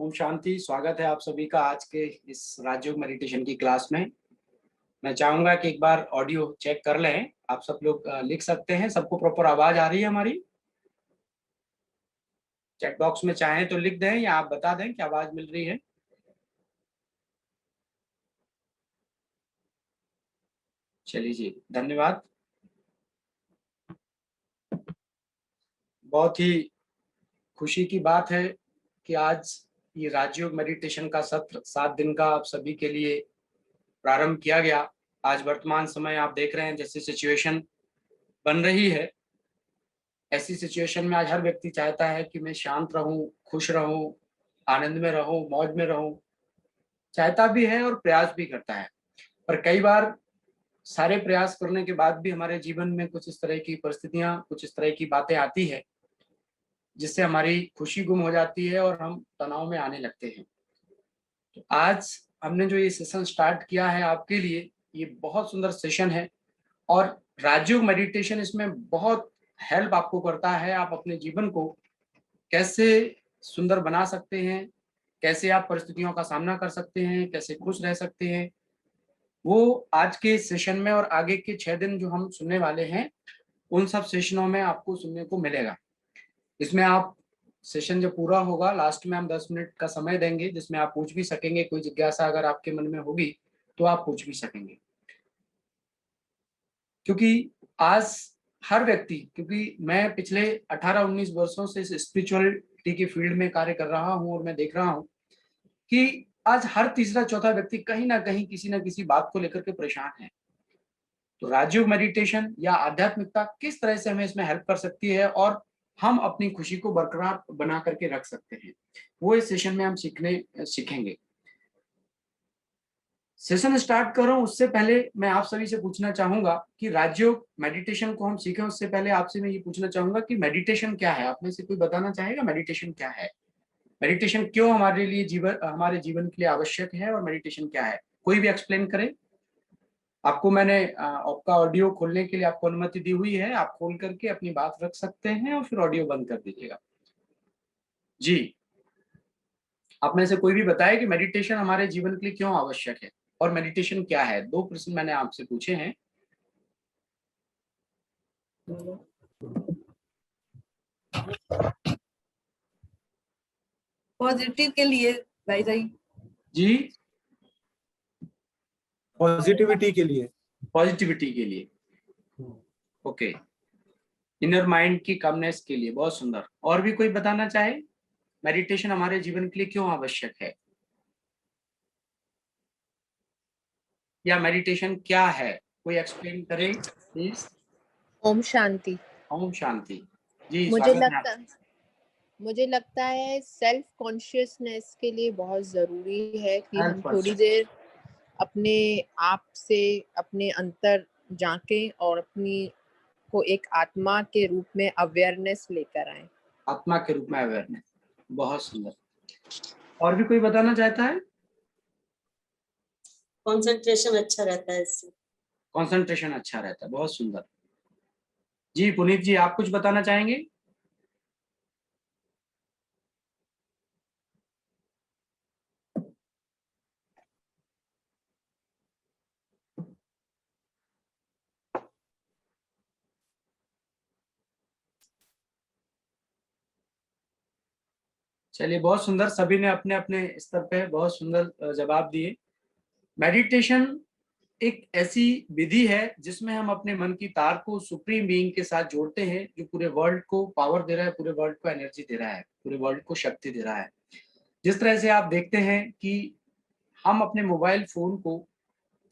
ओम शांति। स्वागत है आप सभी का आज के इस राजयोग मेडिटेशन की क्लास में। मैं चाहूंगा कि एक बार ऑडियो चेक कर लें। आप सब लोग लिख सकते हैं, सबको प्रॉपर आवाज आ रही है हमारी? चैट बॉक्स में चाहें तो लिख दें या आप बता दें कि आवाज मिल रही है। चलिए जी, धन्यवाद। बहुत ही खुशी की बात है कि आज ये राजयोग मेडिटेशन का सत्र 7 दिन का आप सभी के लिए प्रारंभ किया गया। आज वर्तमान समय आप देख रहे हैं जैसे सिचुएशन बन रही है, ऐसी सिचुएशन में आज हर व्यक्ति चाहता है कि मैं शांत रहूं, खुश रहूं, आनंद में रहूं, मौज में रहूं। चाहता भी है और प्रयास भी करता है, पर कई बार सारे प्रयास करने के बाद भी हमारे जीवन में कुछ इस तरह की परिस्थितियां, कुछ इस तरह की बातें आती है जिससे हमारी खुशी गुम हो जाती है और हम तनाव में आने लगते हैं। तो आज हमने जो ये सेशन स्टार्ट किया है आपके लिए, ये बहुत सुंदर सेशन है और राजयोग मेडिटेशन इसमें बहुत हेल्प आपको करता है। आप अपने जीवन को कैसे सुंदर बना सकते हैं, कैसे आप परिस्थितियों का सामना कर सकते हैं, कैसे खुश रह सकते हैं, वो आज के सेशन में और आगे के 6 दिन जो हम सुनने वाले हैं उन सब सेशनों में आपको सुनने को मिलेगा। इसमें आप सेशन जब पूरा होगा, लास्ट में हम 10 मिनट का समय देंगे जिसमें आप पूछ भी सकेंगे। कोई जिज्ञासा अगर आपके मन में होगी तो आप पूछ भी सकेंगे, क्योंकि आज हर व्यक्ति, क्योंकि मैं पिछले 18-19 वर्षों से इस स्पिरिचुअलिटी के फील्ड में कार्य कर रहा हूं और मैं देख रहा हूं कि आज हर तीसरा चौथा व्यक्ति कहीं ना कहीं किसी ना किसी बात को लेकर के परेशान है। तो राजयोग मेडिटेशन या आध्यात्मिकता किस तरह से हमें इसमें हेल्प कर सकती है और हम अपनी खुशी को बरकरार बना करके रख सकते हैं, वो इस सेशन में हम सीखेंगे। सेशन स्टार्ट करूं उससे पहले मैं आप सभी से पूछना चाहूंगा कि राजयोग मेडिटेशन को हम सीखें उससे पहले आपसे मैं ये पूछना चाहूंगा कि मेडिटेशन क्या है। आप में से कोई बताना चाहेगा मेडिटेशन क्या है? मेडिटेशन क्यों हमारे जीवन के लिए आवश्यक है और मेडिटेशन क्या है? कोई भी एक्सप्लेन करे। आपको मैंने आपका ऑडियो खोलने के लिए आपको अनुमति दी हुई है, आप खोल करके अपनी बात रख सकते हैं और फिर ऑडियो बंद कर दीजिएगा। जी, आप में से कोई भी बताए कि मेडिटेशन हमारे जीवन के लिए क्यों आवश्यक है और मेडिटेशन क्या है। 2 प्रश्न मैंने आपसे पूछे हैं। पॉजिटिव के लिए भाई जी, पॉजिटिविटी के लिए। पॉजिटिविटी के लिए, ओके। इनर माइंड की कमनेस के लिए, बहुत सुंदर। और भी कोई बताना चाहे मेडिटेशन हमारे जीवन के लिए क्यों आवश्यक है या मेडिटेशन क्या है? कोई एक्सप्लेन करे प्लीज। ओम शांति। ओम शांति जी, मुझे स्वागत है। मुझे लगता है सेल्फ कॉन्शियसनेस के लिए बहुत ज़रूरी है कि हम Self थोड़ी देर अपने आप से अपने अंतर झांकें और अपनी को एक आत्मा के रूप में अवेयरनेस लेकर आए। आत्मा के रूप में अवेयरनेस, बहुत सुंदर। और भी कोई बताना चाहता है? कंसंट्रेशन अच्छा रहता है इससे। कंसंट्रेशन अच्छा रहता है, बहुत सुंदर। जी पुनीत जी, आप कुछ बताना चाहेंगे? चलिए, बहुत सुंदर। सभी ने अपने अपने स्तर पे बहुत सुंदर जवाब दिए। मेडिटेशन एक ऐसी विधि है जिसमें हम अपने मन की तार को सुप्रीम बीइंग के साथ जोड़ते हैं, जो पूरे वर्ल्ड को पावर दे रहा है, पूरे वर्ल्ड को एनर्जी दे रहा है, पूरे वर्ल्ड को शक्ति दे रहा है। जिस तरह से आप देखते हैं कि हम अपने मोबाइल फोन को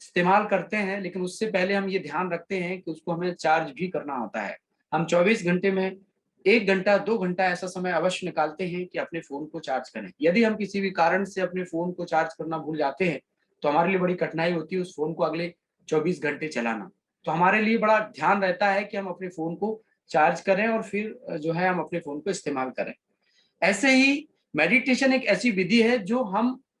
इस्तेमाल करते हैं, लेकिन उससे पहले हम ये ध्यान रखते हैं कि उसको हमें चार्ज भी करना होता है। हम 24 घंटे में 1 घंटा 2 घंटा ऐसा समय अवश्य निकालते हैं कि अपने फोन को चार्ज करें। यदि हम किसी भी कारण से अपने फोन को चार्ज करना भूल जाते हैं तो हमारे लिए बड़ी कठिनाई होती है उस फोन को अगले 24 घंटे चलाना। तो हमारे लिए बड़ा ध्यान रहता है कि हम अपने फोन को चार्ज करें और फिर जो है हम अपने फोन को इस्तेमाल करें। ऐसे ही मेडिटेशन एक ऐसी विधि है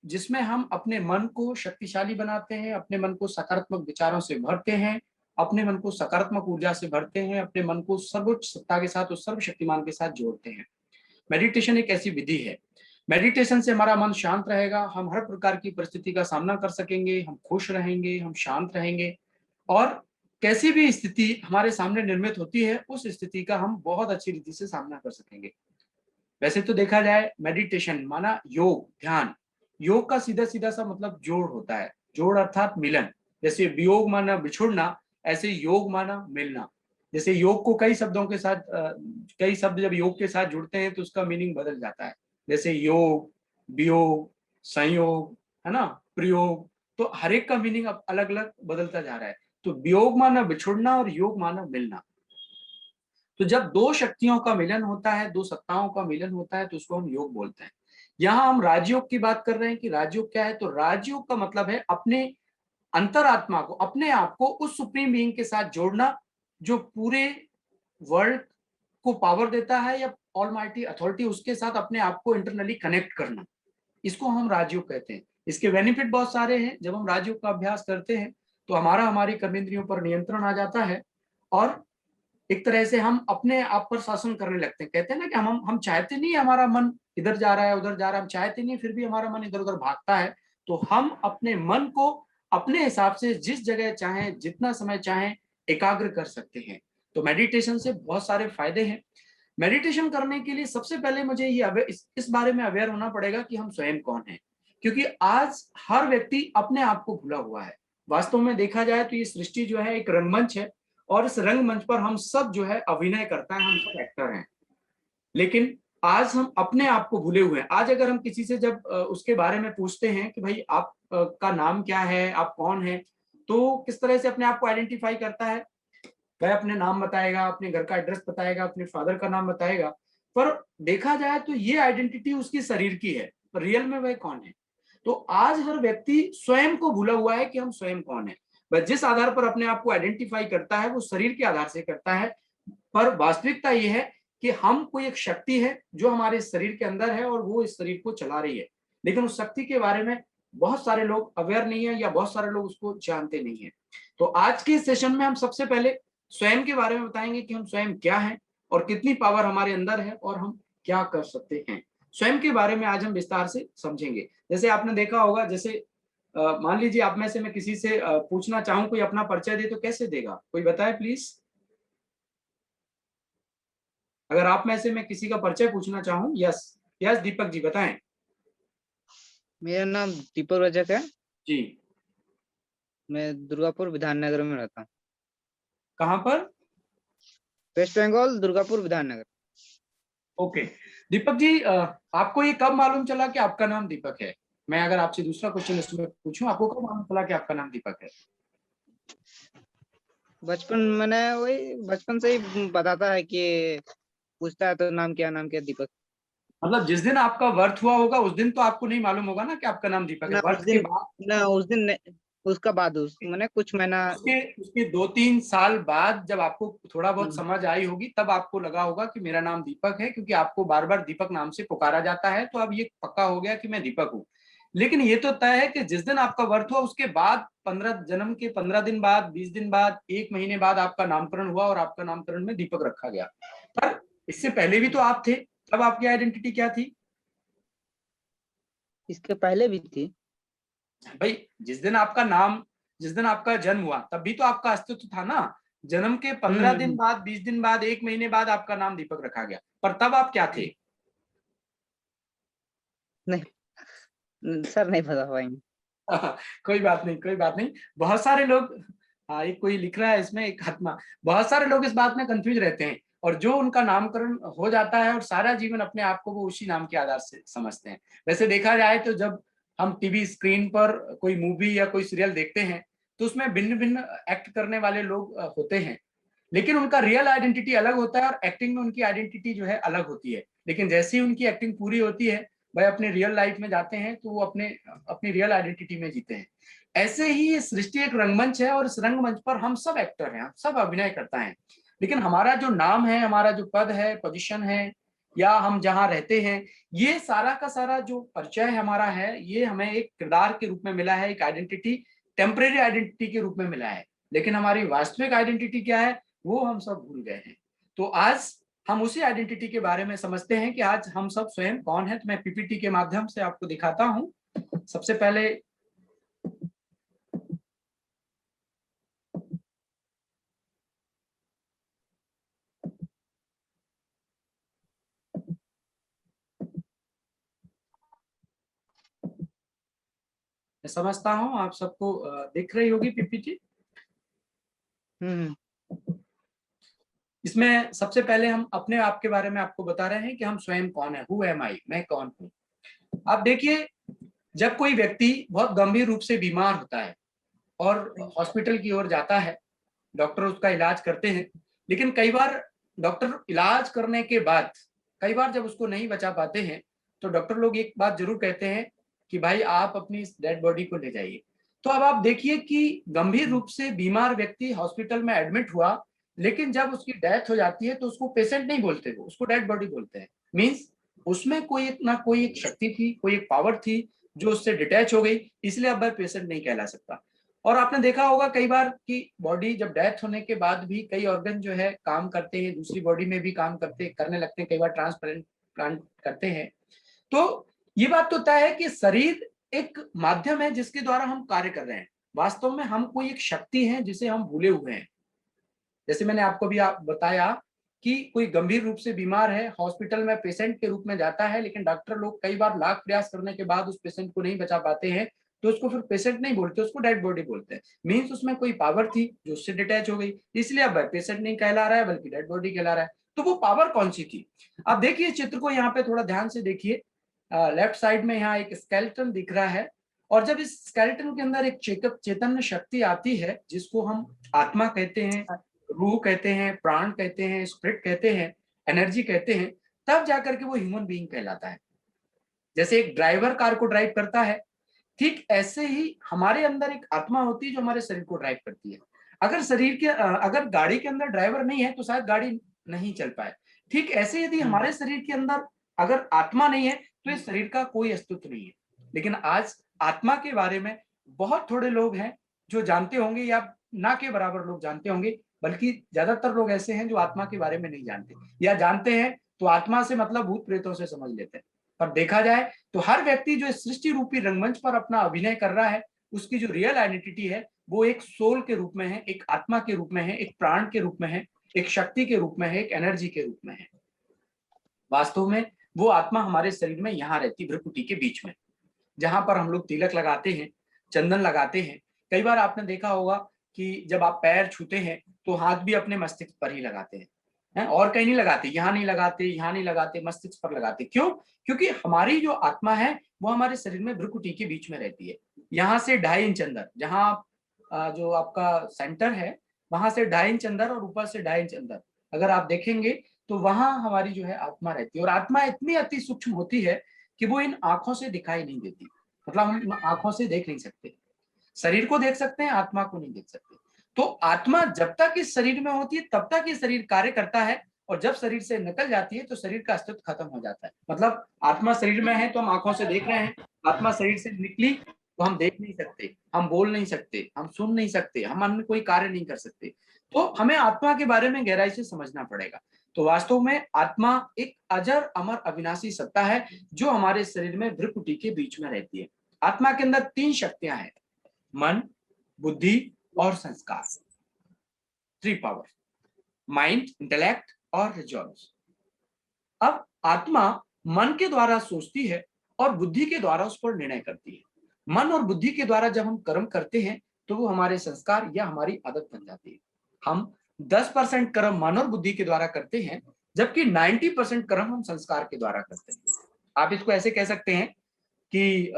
जिसमें हम अपने मन को शक्तिशाली बनाते हैं, अपने मन को सकारात्मक विचारों से भरते हैं, अपने मन को सकारात्मक ऊर्जा से भरते हैं, अपने मन को सर्वोच्च सत्ता के साथ, उस सर्वशक्तिमान के साथ जोड़ते हैं। मेडिटेशन एक ऐसी विधि है। मेडिटेशन से हमारा मन शांत रहेगा, हम हर प्रकार की परिस्थिति का सामना कर सकेंगे, हम खुश रहेंगे, हम शांत रहेंगे, और कैसी भी स्थिति हमारे सामने निर्मित होती है उस स्थिति का हम बहुत अच्छी रीति से सामना कर सकेंगे। वैसे तो देखा जाए मेडिटेशन माना योग, ध्यान। योग का सीधा सीधा सा मतलब जोड़ होता है, जोड़ अर्थात मिलन। जैसे वियोग माना बिछुड़ना, ऐसे योग माना मिलना। जैसे योग को कई शब्दों के साथ कई शब्द जब योग के साथ जुड़ते हैं तो उसका मीनिंग बदल जाता है। जैसे योग, वियोग, संयोग, है ना, प्रयोग, तो हर एक का मीनिंग अब अलग अलग बदलता जा रहा है। तो वियोग माना बिछुड़ना और योग माना मिलना। तो जब दो शक्तियों का मिलन होता है, दो सत्ताओं का मिलन होता है, तो उसको हम योग बोलते हैं। यहाँ हम राजयोग की बात कर रहे हैं कि राजयोग क्या है। तो राजयोग का मतलब है अपने अंतरात्मा को, अपने आप को उस सुप्रीम बीइंग के साथ जोड़ना जो पूरे वर्ल्ड को पावर देता है, या ऑलमाइटी अथॉरिटी, उसके साथ अपने आप को इंटरनली कनेक्ट करना। इसको हम राजयोग कहते हैं। इसके बेनिफिट बहुत सारे हैं। जब हम राजयोग का अभ्यास करते हैं तो हमारी कर्मेंद्रियों पर नियंत्रण आ जाता है, और एक तरह से हम अपने आप पर शासन करने लगते हैं। कहते हैं ना कि हम चाहते नहीं, हमारा मन इधर जा रहा है उधर जा रहा है, हम चाहते नहीं, फिर भी हमारा मन इधर उधर भागता है। तो हम अपने मन को अपने हिसाब से जिस जगह चाहें, जितना समय चाहें, एकाग्र कर सकते हैं। तो मेडिटेशन से बहुत सारे फायदे हैं। मेडिटेशन करने के लिए सबसे पहले मुझे ये इस बारे में अवेयर होना पड़ेगा कि हम स्वयं कौन हैं, क्योंकि आज हर व्यक्ति अपने आप को भूला हुआ है। वास्तव में देखा जाए तो ये सृष्टि जो है एक रंगमंच है, और इस रंगमंच पर हम सब जो है अभिनय करता है, हम सब एक्टर हैं। लेकिन आज हम अपने आप को भूले हुए हैं। आज अगर हम किसी से जब उसके बारे में पूछते हैं कि भाई आप का नाम क्या है, आप कौन है, तो किस तरह से अपने आप को आइडेंटिफाई करता है। वह अपने नाम बताएगा, अपने घर का एड्रेस बताएगा, अपने फादर का नाम बताएगा, पर देखा जाए तो ये आइडेंटिटी उसकी शरीर की है, पर रियल में वह कौन है। तो आज हर व्यक्ति स्वयं को भूला हुआ है कि हम स्वयं कौन है। वह जिस आधार पर अपने आप को आइडेंटिफाई करता है वो शरीर के आधार से करता है, पर वास्तविकता ये है कि हम कोई एक शक्ति है जो हमारे शरीर के अंदर है और वो इस शरीर को चला रही है। लेकिन उस शक्ति के बारे में बहुत सारे लोग अवेयर नहीं है, या बहुत सारे लोग उसको जानते नहीं है। तो आज के सेशन में हम सबसे पहले स्वयं के बारे में बताएंगे कि हम स्वयं क्या हैं और कितनी पावर हमारे अंदर है और हम क्या कर सकते हैं। स्वयं के बारे में आज हम विस्तार से समझेंगे। जैसे आपने देखा होगा, जैसे मान लीजिए आप में से मैं किसी से पूछना चाहूं कोई अपना परिचय दे, तो कैसे देगा, कोई बताए प्लीज। अगर आप में से मैं किसी का परिचय पूछना चाहूं। यस यस, दीपक जी बताएं। मेरा नाम दीपक रजक है। जी। मैं दुर्गापुर विधाननगर में रहता हूँ। कहाँ पर? वेस्ट बंगाल, दुर्गापुर विधाननगर। ओके दीपक जी, आपको ये कब मालूम चला कि आपका नाम दीपक है? मैं अगर आपसे दूसरा क्वेश्चन इसमें पूछूं, आपको कब मालूम चला कि आपका नाम दीपक है? बचपन मैंने वही बचपन से ही बताता है कि पूछता है तो नाम क्या दीपक। मतलब जिस दिन आपका बर्थ हुआ होगा उस दिन तो आपको नहीं मालूम होगा ना कि आपका नाम दीपक है। ना उस बर्थ के दिन बाद, ना उस दिन नहीं, उसका बाद मैंने कुछ महीना उसके उसके 2-3 साल बाद जब आपको थोड़ा बहुत समझ आई होगी, तब आपको लगा होगा कि मेरा नाम दीपक है, क्योंकि आपको बार बार दीपक नाम से पुकारा जाता है। तो अब ये पक्का हो गया कि मैं दीपक हूँ। लेकिन ये तो तय है कि जिस दिन आपका बर्थ हुआ उसके बाद 15 दिन बाद, 20 दिन बाद, 1 महीने बाद आपका नामकरण हुआ और आपका नामकरण में दीपक रखा गया। पर इससे पहले भी तो आप थे, तब आपकी आइडेंटिटी क्या थी? इसके पहले भी थी। भाई जिस दिन आपका जन्म हुआ तब भी तो आपका अस्तित्व था ना। जन्म के 15 दिन बाद, 20 दिन बाद, 1 महीने बाद आपका नाम दीपक रखा गया, पर तब आप क्या थे? नहीं सर, नहीं बता पाएंगे। कोई बात नहीं, कोई बात नहीं। बहुत सारे लोग, हाँ एक कोई लिख रहा है इसमें, एक आत्मा, बहुत सारे लोग इस बात में कंफ्यूज रहते हैं, और जो उनका नामकरण हो जाता है और सारा जीवन अपने आप को वो उसी नाम के आधार से समझते हैं। वैसे देखा जाए तो जब हम टीवी स्क्रीन पर कोई मूवी या कोई सीरियल देखते हैं तो उसमें भिन्न भिन्न एक्ट करने वाले लोग होते हैं, लेकिन उनका रियल आइडेंटिटी अलग होता है और एक्टिंग में उनकी आइडेंटिटी जो है अलग होती है। लेकिन जैसे ही उनकी एक्टिंग पूरी होती है, वह अपने रियल लाइफ में जाते हैं तो वो अपनी रियल आइडेंटिटी में जीते हैं। ऐसे ही ये सृष्टि एक रंगमंच है, और इस रंगमंच पर हम सब एक्टर हैं, हम सब अभिनय करता है। लेकिन हमारा जो नाम है, हमारा जो पद है, पोजीशन है, या हम जहाँ रहते हैं, ये सारा का सारा जो परिचय हमारा है, ये हमें एक किरदार के रूप में मिला है, एक आइडेंटिटी, टेम्परेरी आइडेंटिटी के रूप में मिला है। लेकिन हमारी वास्तविक आइडेंटिटी क्या है वो हम सब भूल गए हैं। तो आज हम उसी आइडेंटिटी के बारे में समझते हैं कि आज हम सब स्वयं कौन है। तो मैं पीपीटी के माध्यम से आपको दिखाता हूं। सबसे पहले मैं समझता हूं आप सबको दिख रही होगी पीपीटी। हम्म। इसमें सबसे पहले हम अपने आप के बारे में आपको बता रहे हैं कि हम स्वयं कौन है। हु एम आई, मैं कौन हूं। आप देखिए, जब कोई व्यक्ति बहुत गंभीर रूप से बीमार होता है और हॉस्पिटल की ओर जाता है, डॉक्टर उसका इलाज करते हैं, लेकिन कई बार डॉक्टर इलाज करने के बाद कई बार जब उसको नहीं बचा पाते हैं, तो डॉक्टर लोग एक बात जरूर कहते हैं कि भाई आप अपनी इस डेड बॉडी को ले जाइए। तो अब आप देखिए कि गंभीर रूप से बीमार व्यक्ति हॉस्पिटल में एडमिट हुआ, लेकिन जब उसकी डेथ हो जाती है तो उसको पेशेंट नहीं बोलते, वो उसको डेड बॉडी बोलते हैं। मीन्स उसमें कोई एक शक्ति थी, कोई एक पावर थी जो उससे डिटैच हो गई, इसलिए अब वह पेशेंट नहीं कहला सकता। और आपने देखा होगा कई बार कि बॉडी जब डेथ होने के बाद भी कई ऑर्गन जो है काम करते हैं, दूसरी बॉडी में भी काम करने लगते हैं, कई बार ट्रांसप्लांट करते हैं। तो ये बात तो तय है कि शरीर एक माध्यम है जिसके द्वारा हम कार्य कर रहे हैं। वास्तव में हम कोई एक शक्ति है जिसे हम भूले हुए हैं। जैसे मैंने आपको भी बताया कि कोई गंभीर रूप से बीमार है, हॉस्पिटल में पेशेंट के रूप में जाता है, लेकिन डॉक्टर लोग कई बार लाख प्रयास करने के बाद उस पेशेंट को नहीं बचा पाते हैं, तो उसको फिर पेशेंट नहीं बोलते, उसको डेड बॉडी बोलते हैं। मीन्स उसमें कोई पावर थी जो उससे डिटैच हो गई, इसलिए अब पेशेंट नहीं कहला रहा है बल्कि डेड बॉडी कहला रहा है। तो वो पावर कौन सी थी? अब देखिए चित्र को यहाँ पे थोड़ा ध्यान से देखिए। लेफ्ट साइड में यहाँ एक स्केलेटन दिख रहा है, और जब इस स्केलेटन के अंदर एक चैतन्य शक्ति आती है जिसको हम आत्मा कहते हैं, रूह कहते हैं, प्राण कहते हैं, स्पिरिट कहते हैं, एनर्जी कहते हैं, तब जाकर के वो ह्यूमन बीइंग कहलाता है। जैसे एक ड्राइवर कार को ड्राइव करता है, ठीक ऐसे ही हमारे अंदर एक आत्मा होती है जो हमारे शरीर को ड्राइव करती है। अगर गाड़ी के अंदर ड्राइवर नहीं है तो शायद गाड़ी नहीं चल पाए। ठीक ऐसे यदि हमारे शरीर के अंदर अगर आत्मा नहीं है तो इस शरीर का कोई अस्तित्व नहीं है। लेकिन आज आत्मा के बारे में बहुत थोड़े लोग हैं जो जानते होंगे, या ना के बराबर लोग जानते होंगे, बल्कि ज्यादातर लोग ऐसे हैं जो आत्मा के बारे में नहीं जानते, या जानते हैं तो आत्मा से मतलब भूत प्रेतों से समझ लेते हैं। पर देखा जाए तो हर व्यक्ति जो इस सृष्टि रूपी रंगमंच पर अपना अभिनय कर रहा है, उसकी जो रियल आइडेंटिटी है वो एक सोल के रूप में है, एक आत्मा के रूप में है, एक प्राण के रूप में है, एक शक्ति के रूप में है, एक एनर्जी के रूप में है। वास्तव में वो आत्मा हमारे शरीर में यहाँ रहती, भ्रुकुटी के बीच में, जहां पर हम लोग तिलक लगाते हैं, चंदन लगाते हैं। कई बार आपने देखा होगा कि जब आप पैर छूते हैं तो हाथ भी अपने मस्तिष्क पर ही लगाते हैं, और कहीं नहीं लगाते, यहाँ नहीं लगाते, यहाँ नहीं लगाते, मस्तिष्क पर लगाते। क्यों? क्योंकि हमारी जो आत्मा है वो हमारे शरीर में भ्रुकुटी के बीच में रहती है। यहाँ से 2.5 इंच अंदर, जहाँ जो आपका सेंटर है वहां से 2.5 इंच अंदर और ऊपर से 2.5 इंच अंदर अगर आप देखेंगे तो वहां हमारी जो है आत्मा रहती है। और आत्मा इतनी अति सूक्ष्म होती है कि वो इन आंखों से दिखाई नहीं देती, मतलब हम आंखों से देख नहीं सकते। शरीर को देख सकते हैं, आत्मा को नहीं देख सकते। तो आत्मा जब तक इस शरीर में होती है तब तक ये शरीर कार्य करता है, और जब शरीर से निकल जाती है तो शरीर का अस्तित्व खत्म हो जाता है। मतलब आत्मा शरीर में है तो हम आंखों से देख रहे हैं, आत्मा शरीर से निकली तो हम देख नहीं सकते, हम बोल नहीं सकते, हम सुन नहीं सकते, हम अन्य कोई कार्य नहीं कर सकते। तो हमें आत्मा के बारे में गहराई से समझना पड़ेगा। तो वास्तव में आत्मा एक अजर अमर अविनाशी सत्ता है जो हमारे शरीर में भ्रुकुटी के बीच में रहती है। आत्मा के अंदर 3 शक्तियां हैं, मन, बुद्धि और संस्कार। 3 पावर, माइंड, इंटेलेक्ट और रिजॉल्व। अब आत्मा मन के द्वारा सोचती है और बुद्धि के द्वारा उस पर निर्णय करती है। मन और बुद्धि के द्वारा जब हम कर्म करते हैं तो वो हमारे संस्कार या हमारी आदत बन जाती है। हम 10% कर्म मन और बुद्धि के द्वारा करते हैं, जबकि 90% कर्म हम संस्कार के द्वारा करते हैं। आप इसको ऐसे कह सकते हैं कि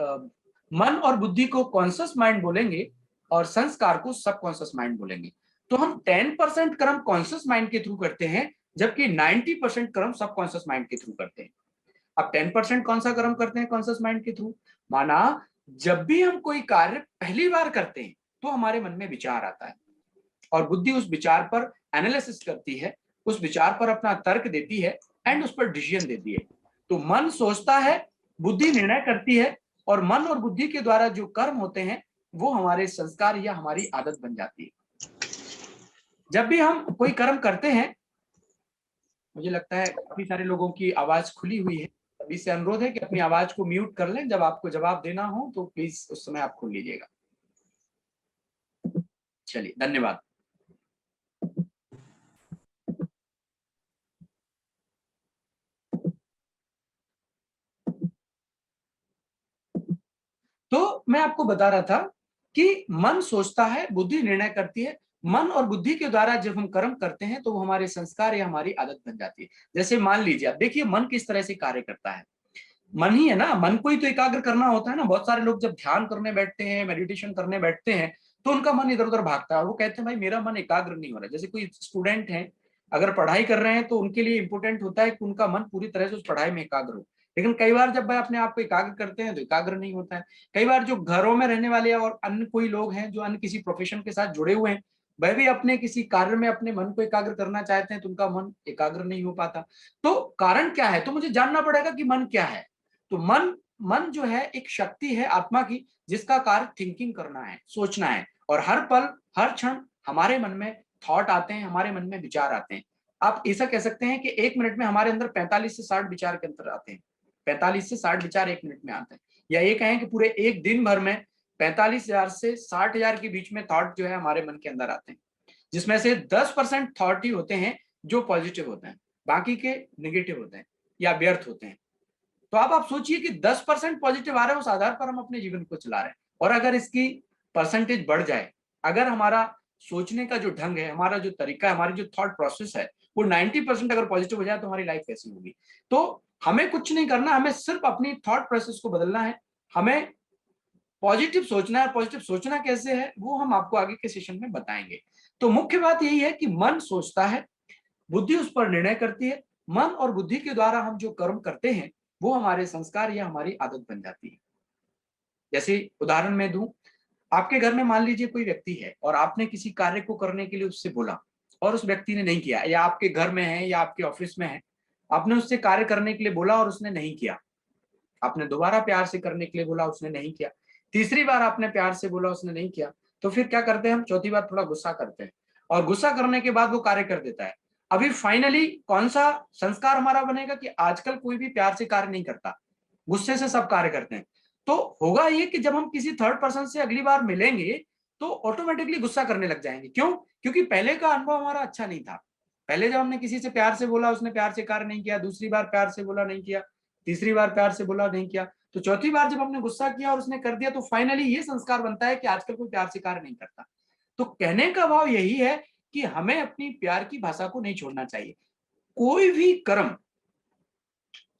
मन और बुद्धि को कॉन्शियस माइंड बोलेंगे और संस्कार को सबकॉन्शियस माइंड बोलेंगे। तो हम 10% कर्म कॉन्शियस माइंड के थ्रू करते हैं, जबकि 90% कर्म सबकॉन्शियस माइंड के थ्रू करते हैं। अब 10% कौन सा कर्म करते हैं कॉन्शियस माइंड के थ्रू? माना जब भी हम कोई कार्य पहली बार करते हैं तो हमारे मन में विचार आता है, और बुद्धि उस विचार पर एनालिसिस करती है, उस विचार पर अपना तर्क देती है एंड उस पर डिसीजन देती है। तो मन सोचता है, बुद्धि निर्णय करती है, और मन और बुद्धि के द्वारा जो कर्म होते हैं वो हमारे संस्कार या हमारी आदत बन जाती है। जब भी हम कोई कर्म करते हैं मुझे लगता है काफी सारे लोगों की आवाज खुली हुई है। अभी से अनुरोध है कि अपनी आवाज को म्यूट कर लें, जब आपको जवाब देना हो तो प्लीज उस समय आप खोल लीजिएगा। चलिए, धन्यवाद। तो मैं आपको बता रहा था कि मन सोचता है, बुद्धि निर्णय करती है। मन और बुद्धि के द्वारा जब हम कर्म करते हैं तो वो हमारे संस्कार या हमारी आदत बन जाती है। जैसे मान लीजिए, आप देखिए मन किस तरह से कार्य करता है। मन ही है ना, मन को ही तो एकाग्र करना होता है ना। बहुत सारे लोग जब ध्यान करने बैठते हैं, मेडिटेशन करने बैठते हैं, तो उनका मन इधर उधर भागता है और वो कहते हैं भाई मेरा मन एकाग्र नहीं हो रहा है। जैसे कोई स्टूडेंट है, अगर पढ़ाई कर रहे हैं तो उनके लिए इंपॉर्टेंट होता है कि उनका मन पूरी तरह से उस पढ़ाई में एकाग्र हो। लेकिन कई बार जब वह अपने आप को एकाग्र करते हैं तो एकाग्र नहीं होता है। कई बार जो घरों में रहने वाले और अन्य कोई लोग हैं जो अन्य किसी प्रोफेशन के साथ जुड़े हुए हैं, वह भी अपने किसी कार्य में अपने मन को एकाग्र करना चाहते हैं तो उनका मन एकाग्र नहीं हो पाता। तो कारण क्या है? तो मुझे जानना पड़ेगा कि मन क्या है। तो मन मन जो है एक शक्ति है आत्मा की, जिसका कार्य थिंकिंग करना है, सोचना है। और हर पल हर क्षण हमारे मन में थॉट आते हैं, हमारे मन में विचार आते हैं। आप ऐसा कह सकते हैं कि 1 मिनट में हमारे अंदर 45 से 60 विचार के अंतर आते हैं। 45 से 60 विचार 1 मिनट में आते हैं। या ये कहें कि पूरे एक दिन भर में 45,000 से 60,000 के बीच में थॉट जो है हमारे मन के अंदर आते हैं, जिसमें से 10% थॉट ही होते हैं जो पॉजिटिव होते हैं, बाकी के नेगेटिव होते हैं या व्यर्थ होते हैं। तो आप सोचिए कि 10% पॉजिटिव आ रहे हैं, उस आधार पर हम अपने जीवन को चला रहे हैं। और अगर इसकी परसेंटेज बढ़ जाए, अगर हमारा सोचने का जो ढंग है, हमारा जो तरीका है, हमारी जो थॉट प्रोसेस है, वो 90% अगर पॉजिटिव हो जाए तो हमारी लाइफ कैसी होगी। तो हमें कुछ नहीं करना, हमें सिर्फ अपनी थॉट प्रोसेस को बदलना है। हमें पॉजिटिव सोचना है। पॉजिटिव सोचना कैसे है वो हम आपको आगे के सेशन में बताएंगे। तो मुख्य बात यही है कि मन सोचता है, बुद्धि उस पर निर्णय करती है। मन और बुद्धि के द्वारा हम जो कर्म करते हैं वो हमारे संस्कार या हमारी आदत बन जाती है। जैसे उदाहरण मैं दूं, आपके घर में मान लीजिए कोई व्यक्ति है और आपने किसी कार्य को करने के लिए उससे बोला और उस व्यक्ति ने नहीं किया, या आपके घर में है या आपके ऑफिस में है, आपने उससे कार्य करने के लिए बोला और उसने नहीं किया। आपने दोबारा प्यार से करने के लिए बोला, उसने नहीं किया। तीसरी बार आपने प्यार से बोला, उसने नहीं किया। तो फिर क्या करते हैं हम? चौथी बार थोड़ा गुस्सा करते हैं और गुस्सा करने के बाद वो कार्य कर देता है। अभी फाइनली कौन सा संस्कार हमारा बनेगा कि आजकल कोई भी प्यार से कार्य नहीं करता, गुस्से से सब कार्य करते हैं। तो होगा ये कि जब हम किसी थर्ड पर्सन से अगली बार मिलेंगे तो ऑटोमेटिकली गुस्सा करने लग जाएंगे। क्यों? क्योंकि पहले का अनुभव हमारा अच्छा नहीं था। पहले जब हमने किसी से प्यार से बोला, उसने प्यार से कार्य नहीं किया, दूसरी बार प्यार से बोला, नहीं किया, तीसरी बार प्यार से बोला, नहीं किया, तो चौथी बार जब हमने गुस्सा किया और उसने कर दिया, तो फाइनली ये संस्कार बनता है कि आजकल कोई प्यार से कार्य नहीं करता। तो कहने का भाव यही है कि हमें अपनी प्यार की भाषा को नहीं छोड़ना चाहिए। कोई भी कर्म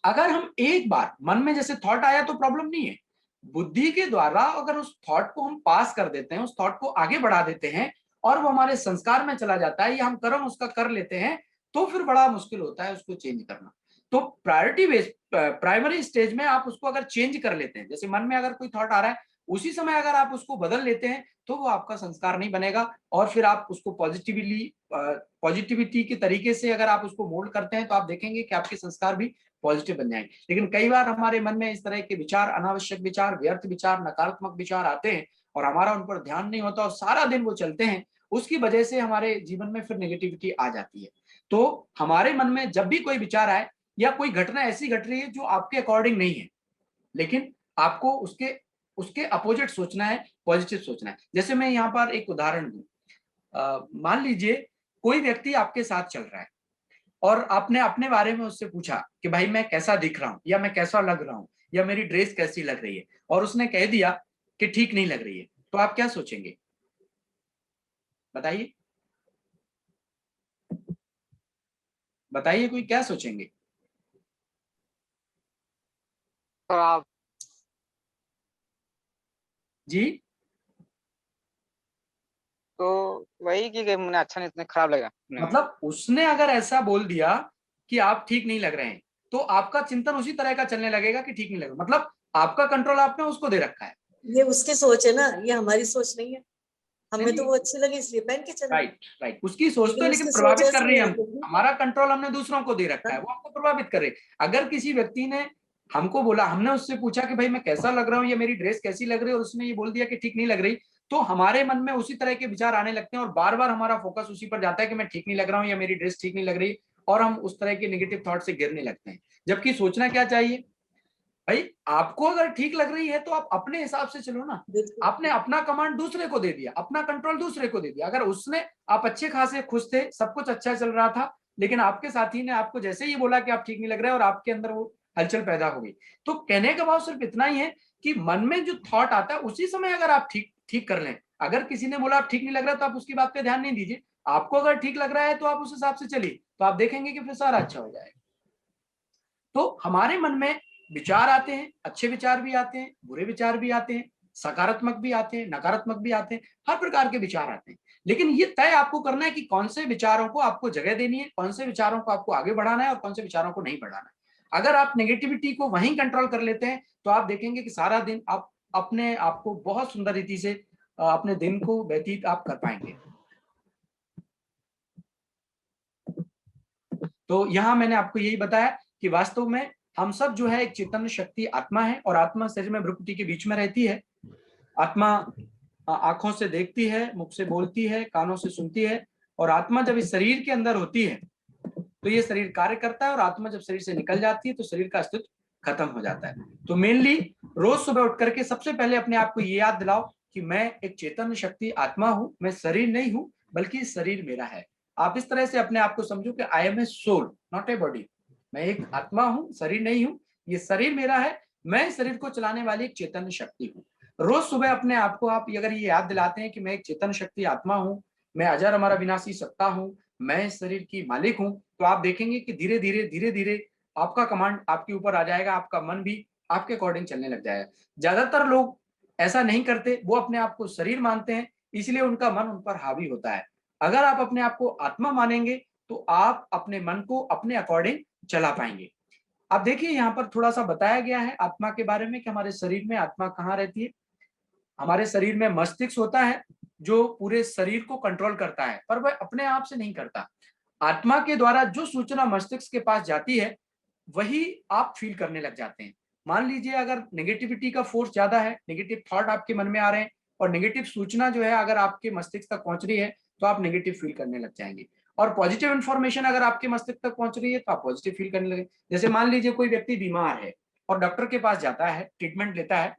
अगर हम एक बार मन में जैसे थॉट आया तो प्रॉब्लम नहीं है, बुद्धि के द्वारा अगर उस थॉट को हम पास कर देते हैं, उस थॉट को आगे बढ़ा देते हैं और वो हमारे संस्कार में चला जाता है या हम कर्म उसका कर लेते हैं, तो फिर बड़ा मुश्किल होता है उसको चेंज करना। तो प्रायोरिटी बेस प्राइमरी स्टेज में आप उसको अगर चेंज कर लेते हैं, जैसे मन में अगर कोई थॉट आ रहा है, उसी समय अगर आप उसको बदल लेते हैं तो वो आपका संस्कार नहीं बनेगा। और फिर आप उसको पॉजिटिविटी के तरीके से अगर आप उसको मोल्ड करते हैं तो आप देखेंगे कि आपके संस्कार भी पॉजिटिव बन जाएंगे। लेकिन कई बार हमारे मन में इस तरह के विचार, अनावश्यक विचार, व्यर्थ विचार, नकारात्मक विचार आते हैं और हमारा उन पर ध्यान नहीं होता और सारा दिन वो चलते हैं। उसकी वजह से हमारे जीवन में फिर नेगेटिविटी आ जाती है। तो हमारे मन में जब भी कोई विचार आए या कोई घटना ऐसी घट रही है जो आपके अकॉर्डिंग नहीं है, लेकिन आपको उसके उसके अपोजिट सोचना है, पॉजिटिव सोचना है। जैसे मैं यहाँ पर एक उदाहरण दूं, मान लीजिए कोई व्यक्ति आपके साथ चल रहा है और आपने अपने बारे में उससे पूछा कि भाई मैं कैसा दिख रहा हूं या मैं कैसा लग रहा हूं या मेरी ड्रेस कैसी लग रही है, और उसने कह दिया कि ठीक नहीं लग रही है, तो आप क्या सोचेंगे? बताइए, बताइए, कोई क्या सोचेंगे? आप जी, तो वही कि मुझे अच्छा नहीं, इतने खराब लगा। मतलब उसने अगर ऐसा बोल दिया कि आप ठीक नहीं लग रहे हैं, तो आपका चिंतन उसी तरह का चलने लगेगा कि ठीक नहीं लग रहा। मतलब आपका कंट्रोल आपने उसको दे रखा है। ये उसकी सोच है ना, ये हमारी सोच नहीं है। हमें तो नहीं, वो अच्छी लगी इसलिए पहन के चले, राइट राइट, उसकी सोच तो है, लेकिन लेकिन उसकी सोच प्रभावित कर ऐसी रही है है हमको। तो हमारा कंट्रोल हमने दूसरों को दे रखा है, हाँ, वो हमको प्रभावित कर रहे। अगर किसी व्यक्ति ने हमको बोला, हमने उससे पूछा कि भाई मैं कैसा लग रहा हूँ या मेरी ड्रेस कैसी लग रही है, और उसने ये बोल दिया कि ठीक नहीं लग रही, तो हमारे मन में उसी तरह के विचार आने लगते हैं और बार बार हमारा फोकस उसी पर जाता है कि मैं ठीक नहीं लग रहा हूँ या मेरी ड्रेस ठीक नहीं लग रही। और हम उस तरह के नेगेटिव थॉट से गिरने लगते हैं। जबकि सोचना क्या चाहिए भाई, आपको अगर ठीक लग रही है तो आप अपने हिसाब से चलो ना। बिल्कुल। आपने अपना कमांड दूसरे को दे दिया, अपना कंट्रोल दूसरे को दे दिया। अगर उसने, आप अच्छे खासे खुश थे, सब कुछ अच्छा चल रहा था, लेकिन आपके साथी ने आपको जैसे ही बोला कि आप ठीक नहीं लग रहे और आपके अंदर वो हलचल पैदा हो गई। तो कहने का भाव सिर्फ इतना ही है कि मन में जो थॉट आता है उसी समय अगर आप ठीक ठीक कर लें। अगर किसी ने बोला आप ठीक नहीं लग रहा तो आप उसकी बात पे ध्यान नहीं दीजिए। आपको अगर ठीक लग रहा है तो आप उस हिसाब से चलिए, तो आप देखेंगे कि फिर सारा अच्छा हो जाएगा। तो हमारे मन में विचार आते हैं, अच्छे विचार भी आते हैं, बुरे विचार भी आते हैं, सकारात्मक भी आते हैं, नकारात्मक भी आते हैं, हर प्रकार के विचार आते हैं। लेकिन ये तय आपको करना है कि कौन से विचारों को आपको जगह देनी है, कौन से विचारों को आपको आगे बढ़ाना है और कौन से विचारों को नहीं बढ़ाना है। अगर आप नेगेटिविटी को वहीं कंट्रोल कर लेते हैं तो आप देखेंगे कि सारा दिन आप अपने आप को बहुत सुंदर रीति से अपने दिन को व्यतीत आप कर पाएंगे। तो यहाँ मैंने आपको यही बताया कि वास्तव में हम सब जो है एक चैतन्य शक्ति आत्मा है, और आत्मा शरीर में भ्रुकुटी के बीच में रहती है। आत्मा आंखों से देखती है, मुख से बोलती है, कानों से सुनती है, और आत्मा जब इस शरीर के अंदर होती है तो ये शरीर कार्य करता है, और आत्मा जब शरीर से निकल जाती है तो शरीर का अस्तित्व खत्म हो जाता है। तो मेनली रोज सुबह उठ करके सबसे पहले अपने आप को ये याद दिलाओ कि मैं एक चैतन्य शक्ति आत्मा हूं, मैं शरीर नहीं हूं, बल्कि शरीर मेरा है। आप इस तरह से अपने आप को समझो कि I am a soul, not a body. मैं एक आत्मा हूं, शरीर नहीं हूं, ये शरीर मेरा है, मैं शरीर को चलाने वाली एक चैतन्य शक्ति हूँ। रोज सुबह अपने आप को आप अगर ये याद दिलाते हैं कि मैं एक चेतन शक्ति आत्मा हूँ, मैं अजर अमर अविनाशी सत्ता हूँ, मैं शरीर की मालिक हूँ, तो आप देखेंगे कि धीरे धीरे आपका कमांड आपके ऊपर आ जाएगा, आपका मन भी आपके अकॉर्डिंग चलने लग जाएगा। ज्यादातर लोग ऐसा नहीं करते, वो अपने आप को शरीर मानते हैं, इसलिए उनका मन उन पर हावी होता है। अगर आप अपने आप को आत्मा मानेंगे तो आप अपने मन को अपने अकॉर्डिंग चला पाएंगे। अब देखिए यहाँ पर थोड़ा सा बताया गया है आत्मा के बारे में कि हमारे शरीर में आत्मा कहाँ रहती है। हमारे शरीर में मस्तिष्क होता है जो पूरे शरीर को कंट्रोल करता है, पर वह अपने आप से नहीं करता। आत्मा के द्वारा जो सूचना मस्तिष्क के पास जाती है वही आप फील करने लग जाते हैं। मान लीजिए अगर नेगेटिविटी का फोर्स ज्यादा है, नेगेटिव थॉट आपके मन में आ रहे हैं और नेगेटिव सूचना जो है अगर आपके मस्तिष्क तक पहुंच रही है तो आप नेगेटिव फील करने लग जाएंगे। और पॉजिटिव इन्फॉर्मेशन अगर आपके मस्तिष्क तक पहुंच रही है तो आप पॉजिटिव फील करने लगे। जैसे मान लीजिए कोई व्यक्ति बीमार है और डॉक्टर के पास जाता है, ट्रीटमेंट लेता है,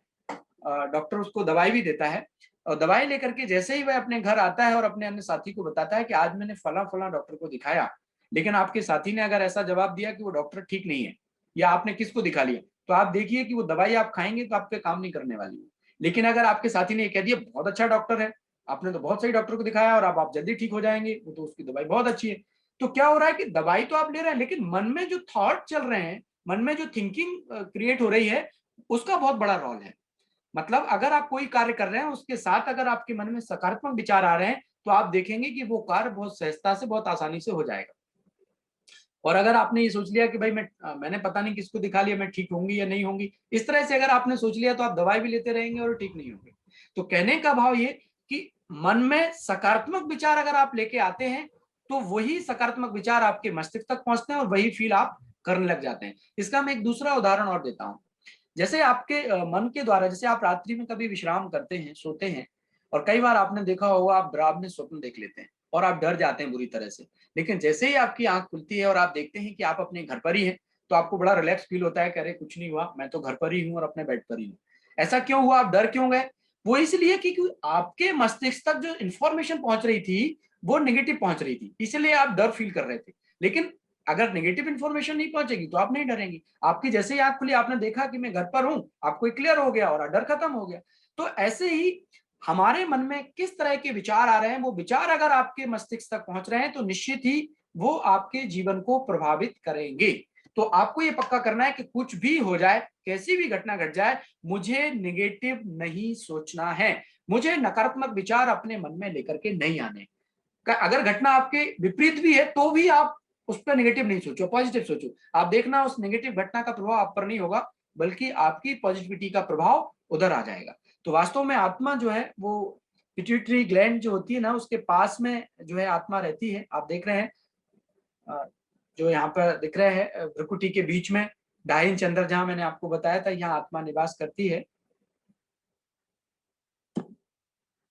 डॉक्टर उसको दवाई भी देता है, और दवाई लेकर के जैसे ही वह अपने घर आता है और अपने अन्य साथी को बताता है कि आज मैंने फला फला डॉक्टर को दिखाया, लेकिन आपके साथी ने अगर ऐसा जवाब दिया कि वो डॉक्टर ठीक नहीं है, या आपने किसको दिखा लिया, तो आप देखिए कि वो दवाई आप खाएंगे तो आपके काम नहीं करने वाली है। लेकिन अगर आपके साथी ने कह दिया बहुत अच्छा डॉक्टर है, आपने तो बहुत सही डॉक्टर को दिखाया और आप जल्दी ठीक हो जाएंगे, वो तो उसकी दवाई बहुत अच्छी है। तो क्या हो रहा है कि दवाई तो आप ले रहे हैं, लेकिन मन में जो थॉट चल रहे हैं, मन में जो थिंकिंग क्रिएट हो रही है, उसका बहुत बड़ा रोल है। मतलब अगर आप कोई कार्य कर रहे हैं उसके साथ अगर आपके मन में सकारात्मक विचार आ रहे हैं तो आप देखेंगे कि वो कार्य बहुत सहजता से, बहुत आसानी से हो जाएगा। और अगर आपने ये सोच लिया कि भाई मैंने पता नहीं किसको दिखा लिया, मैं ठीक होंगी या नहीं होंगी, इस तरह से अगर आपने सोच लिया तो आप दवाई भी लेते रहेंगे और ठीक नहीं होंगे। तो कहने का भाव ये कि मन में सकारात्मक विचार अगर आप लेके आते हैं तो वही सकारात्मक विचार आपके मस्तिष्क तक पहुंचते हैं और वही फील आप करने लग जाते हैं। इसका मैं एक दूसरा उदाहरण और देता हूँ। जैसे आपके मन के द्वारा, जैसे आप रात्रि में कभी विश्राम करते हैं, सोते हैं, और कई बार आपने देखा होगा आप डरावने स्वप्न देख लेते हैं और आप डर जाते हैं बुरी तरह से। लेकिन जैसे ही आपकी आंख खुलती है और आप देखते हैं कि आप अपने घर पर ही हैं, तो आपको बड़ा रिलैक्स फील होता है कि अरे कुछ नहीं हुआ, मैं तो घर पर ही हूँ और अपने बेड पर ही हूँ। ऐसा क्यों हुआ, आप डर क्यों गए? वो इसलिए कि आपके मस्तिष्क तक जो इंफॉर्मेशन पहुंच रही थी वो नेगेटिव पहुंच रही थी, इसलिए आप डर फील कर रहे थे। लेकिन अगर नेगेटिव इन्फॉर्मेशन नहीं पहुंचेगी तो आप नहीं डरेंगे। आपकी जैसे ही आंख खुली, आपने देखा कि मैं घर पर हूं, आपको क्लियर हो गया और डर खत्म हो गया। तो ऐसे ही हमारे मन में किस तरह के विचार आ रहे हैं, वो विचार अगर आपके मस्तिष्क तक पहुंच रहे हैं तो निश्चित ही वो आपके जीवन को प्रभावित करेंगे। तो आपको ये पक्का करना है कि कुछ भी हो जाए, कैसी भी घटना घट जाए, मुझे नेगेटिव नहीं सोचना है, मुझे नकारात्मक विचार अपने मन में लेकर के नहीं आने। अगर घटना आपके विपरीत भी है तो भी आप उस पर नेगेटिव नहीं सोचो, पॉजिटिव सोचो। आप देखना उस नेगेटिव घटना का प्रभाव आप पर नहीं होगा, बल्कि आपकी पॉजिटिविटी का प्रभाव उधर आ जाएगा। तो वास्तव में आत्मा जो है वो पिट्यूटरी ग्लैंड जो होती है ना, उसके पास में जो है आत्मा रहती है। आप देख रहे हैं जो यहाँ पर दिख रहे हैं भ्रुकुटी के बीच में 2.5 इंच अंदर, जहां मैंने आपको बताया था यहाँ आत्मा निवास करती है।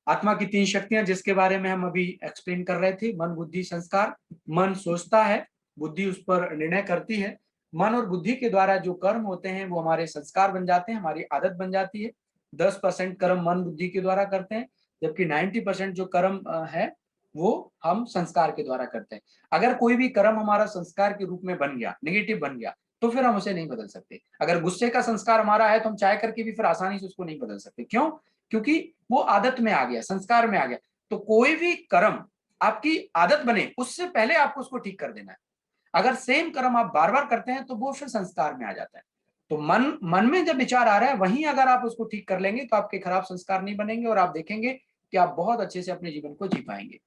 आत्मा की 3 शक्तियां जिसके बारे में हम अभी एक्सप्लेन कर रहे थे, मन बुद्धि संस्कार। मन सोचता है, बुद्धि उस पर निर्णय करती है। मन और बुद्धि के द्वारा जो कर्म होते हैं वो हमारे संस्कार बन जाते हैं, हमारी आदत बन जाती है। 10% कर्म मन बुद्धि के द्वारा करते हैं, जबकि 90% जो कर्म है वो हम संस्कार के द्वारा करते हैं। अगर कोई भी कर्म हमारा संस्कार के रूप में बन गया, नेगेटिव बन गया, तो फिर हम उसे नहीं बदल सकते। अगर गुस्से का संस्कार हमारा है तो हम चाह करके भी फिर आसानी से उसको नहीं बदल सकते। क्यों? क्योंकि वो आदत में आ गया, संस्कार में आ गया। तो कोई भी कर्म आपकी आदत बने उससे पहले आपको उसको ठीक कर देना है। अगर सेम कर्म आप बार बार करते हैं तो वो फिर संस्कार में आ जाता है। तो मन में जब विचार आ रहा है वहीं अगर आप उसको ठीक कर लेंगे तो आपके खराब संस्कार नहीं बनेंगे और आप देखेंगे कि आप बहुत अच्छे से अपने जीवन को जी पाएंगे।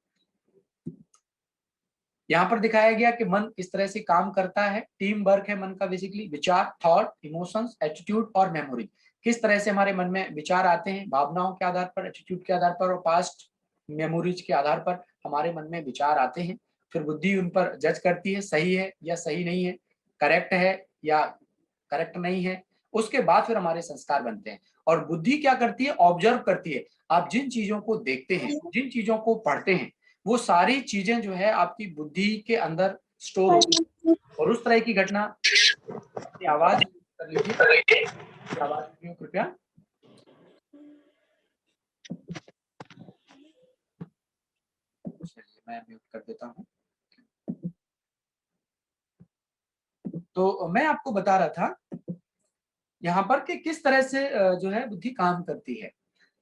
यहाँ पर दिखाया गया कि मन किस तरह से काम करता है। टीम वर्क है मन का बेसिकली। विचार, थॉट, इमोशंस, एटीट्यूड और मेमोरी। किस तरह से हमारे मन में विचार आते हैं, भावनाओं के आधार पर, एटीट्यूड के आधार पर और पास्ट मेमोरीज के आधार पर हमारे मन में विचार आते हैं। फिर बुद्धि उन पर जज करती है, सही है या सही नहीं है, करेक्ट है या करेक्ट नहीं है। उसके बाद फिर हमारे संस्कार बनते हैं। और बुद्धि क्या करती है? ऑब्जर्व करती है। आप जिन चीजों को देखते हैं, जिन चीजों को पढ़ते हैं, वो सारी चीजें जो है आपकी बुद्धि के अंदर स्टोर होती है। और उस तरह की घटना, अपनी आवाज कर लीजिए, आवाज सुनिए कृपया। चलिए मैं म्यूट कर देता हूँ। तो मैं आपको बता रहा था यहाँ पर कि किस तरह से जो है बुद्धि काम करती है।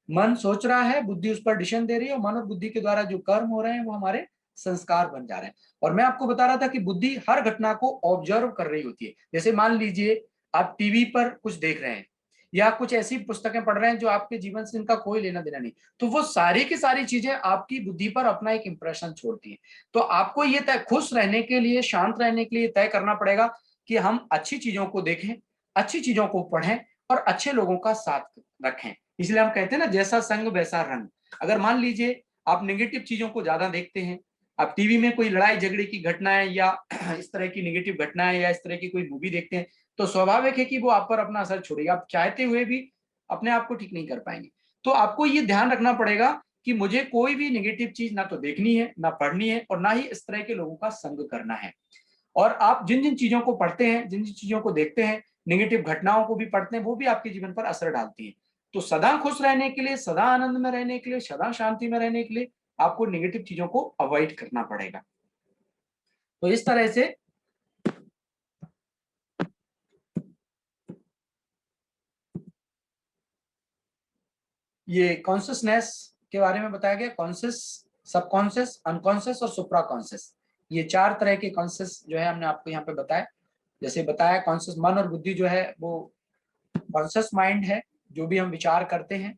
मन सोच रहा है, बुद्धि उस पर डिसीजन दे रही है और मन और बुद्धि के द्वारा जो कर्म हो रहे हैं वो हमारे संस्कार बन जा रहे हैं। और मैं आपको बता रहा था कि बुद्धि हर घटना को ऑब्जर्व कर रही होती है। जैसे मान लीजिए आप टीवी पर कुछ देख रहे हैं या कुछ ऐसी पुस्तकें पढ़ रहे हैं जो आपके जीवन से इनका कोई लेना देना नहीं, तो वो सारी की सारी चीजें आपकी बुद्धि पर अपना एक इंप्रेशन छोड़ती हैं। तो आपको ये तय, खुश रहने के लिए, शांत रहने के लिए तय करना पड़ेगा कि हम अच्छी चीजों को देखें, अच्छी चीजों को पढ़ें और अच्छे लोगों का साथ रखें। इसलिए हम कहते हैं ना, जैसा संग वैसा रंग। अगर मान लीजिए आप नेगेटिव चीजों को ज्यादा देखते हैं, आप टीवी में कोई लड़ाई झगड़े की घटनाएं या इस तरह की नेगेटिव घटनाएं या इस तरह की कोई मूवी देखते हैं, तो स्वाभाविक है कि वो आप पर अपना असर छोड़ेगा। आप चाहते हुए भी अपने आप को ठीक नहीं कर पाएंगे। तो आपको ये ध्यान रखना पड़ेगा कि मुझे कोई भी नेगेटिव चीज ना तो देखनी है, ना पढ़नी है और ना ही इस तरह के लोगों का संग करना है। और आप जिन जिन चीजों को पढ़ते हैं, जिन जिन चीजों को देखते हैं, नेगेटिव घटनाओं को भी पढ़ते हैं, वो भी आपके जीवन पर असर डालती है। तो सदा खुश रहने के लिए, सदा आनंद में रहने के लिए, सदा शांति में रहने के लिए आपको नेगेटिव चीजों को अवॉइड करना पड़ेगा। तो इस तरह से ये कॉन्शियसनेस के बारे में बताया गया। कॉन्शियस, सबकॉन्शियस, अनकॉन्शियस और सुप्रा कॉन्शियस, ये 4 तरह के कॉन्शियस जो है हमने आपको यहाँ पे बताया। जैसे बताया, कॉन्शियस मन और बुद्धि जो है वो कॉन्शियस माइंड है, जो भी हम विचार करते हैं,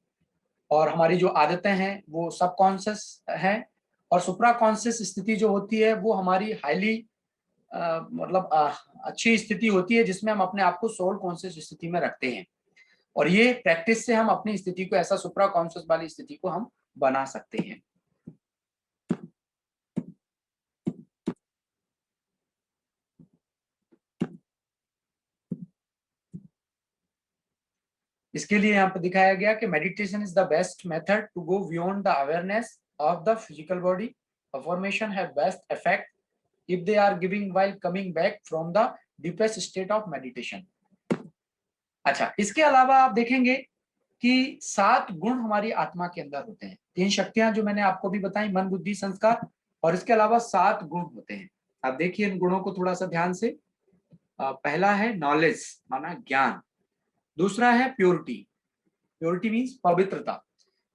और हमारी जो आदतें हैं वो सबकॉन्शियस हैं। और सुप्रा कॉन्शियस स्थिति जो होती है वो हमारी हाईली मतलब अच्छी स्थिति होती है, जिसमें हम अपने आप को सोल कॉन्शियस स्थिति में रखते हैं। और ये प्रैक्टिस से हम अपनी स्थिति को, ऐसा सुप्रा कॉन्शियस वाली स्थिति को हम बना सकते हैं। इसके लिए यहाँ पे दिखाया गया कि meditation is the best method to go beyond the awareness of the physical body. Affirmation have best effect if they are giving while coming back from the depressed state of meditation। अच्छा, इसके अलावा आप देखेंगे कि 7 गुण हमारी आत्मा के अंदर होते हैं। 3 शक्तियां जो मैंने आपको भी बताई, मन, बुद्धि, संस्कार, और इसके अलावा 7 गुण होते हैं। आप देखिए इन गुणों को थोड़ा सा ध्यान से। पहला है नॉलेज, माना ज्ञान। दूसरा है प्योरिटी, प्योरिटी मीन्स पवित्रता।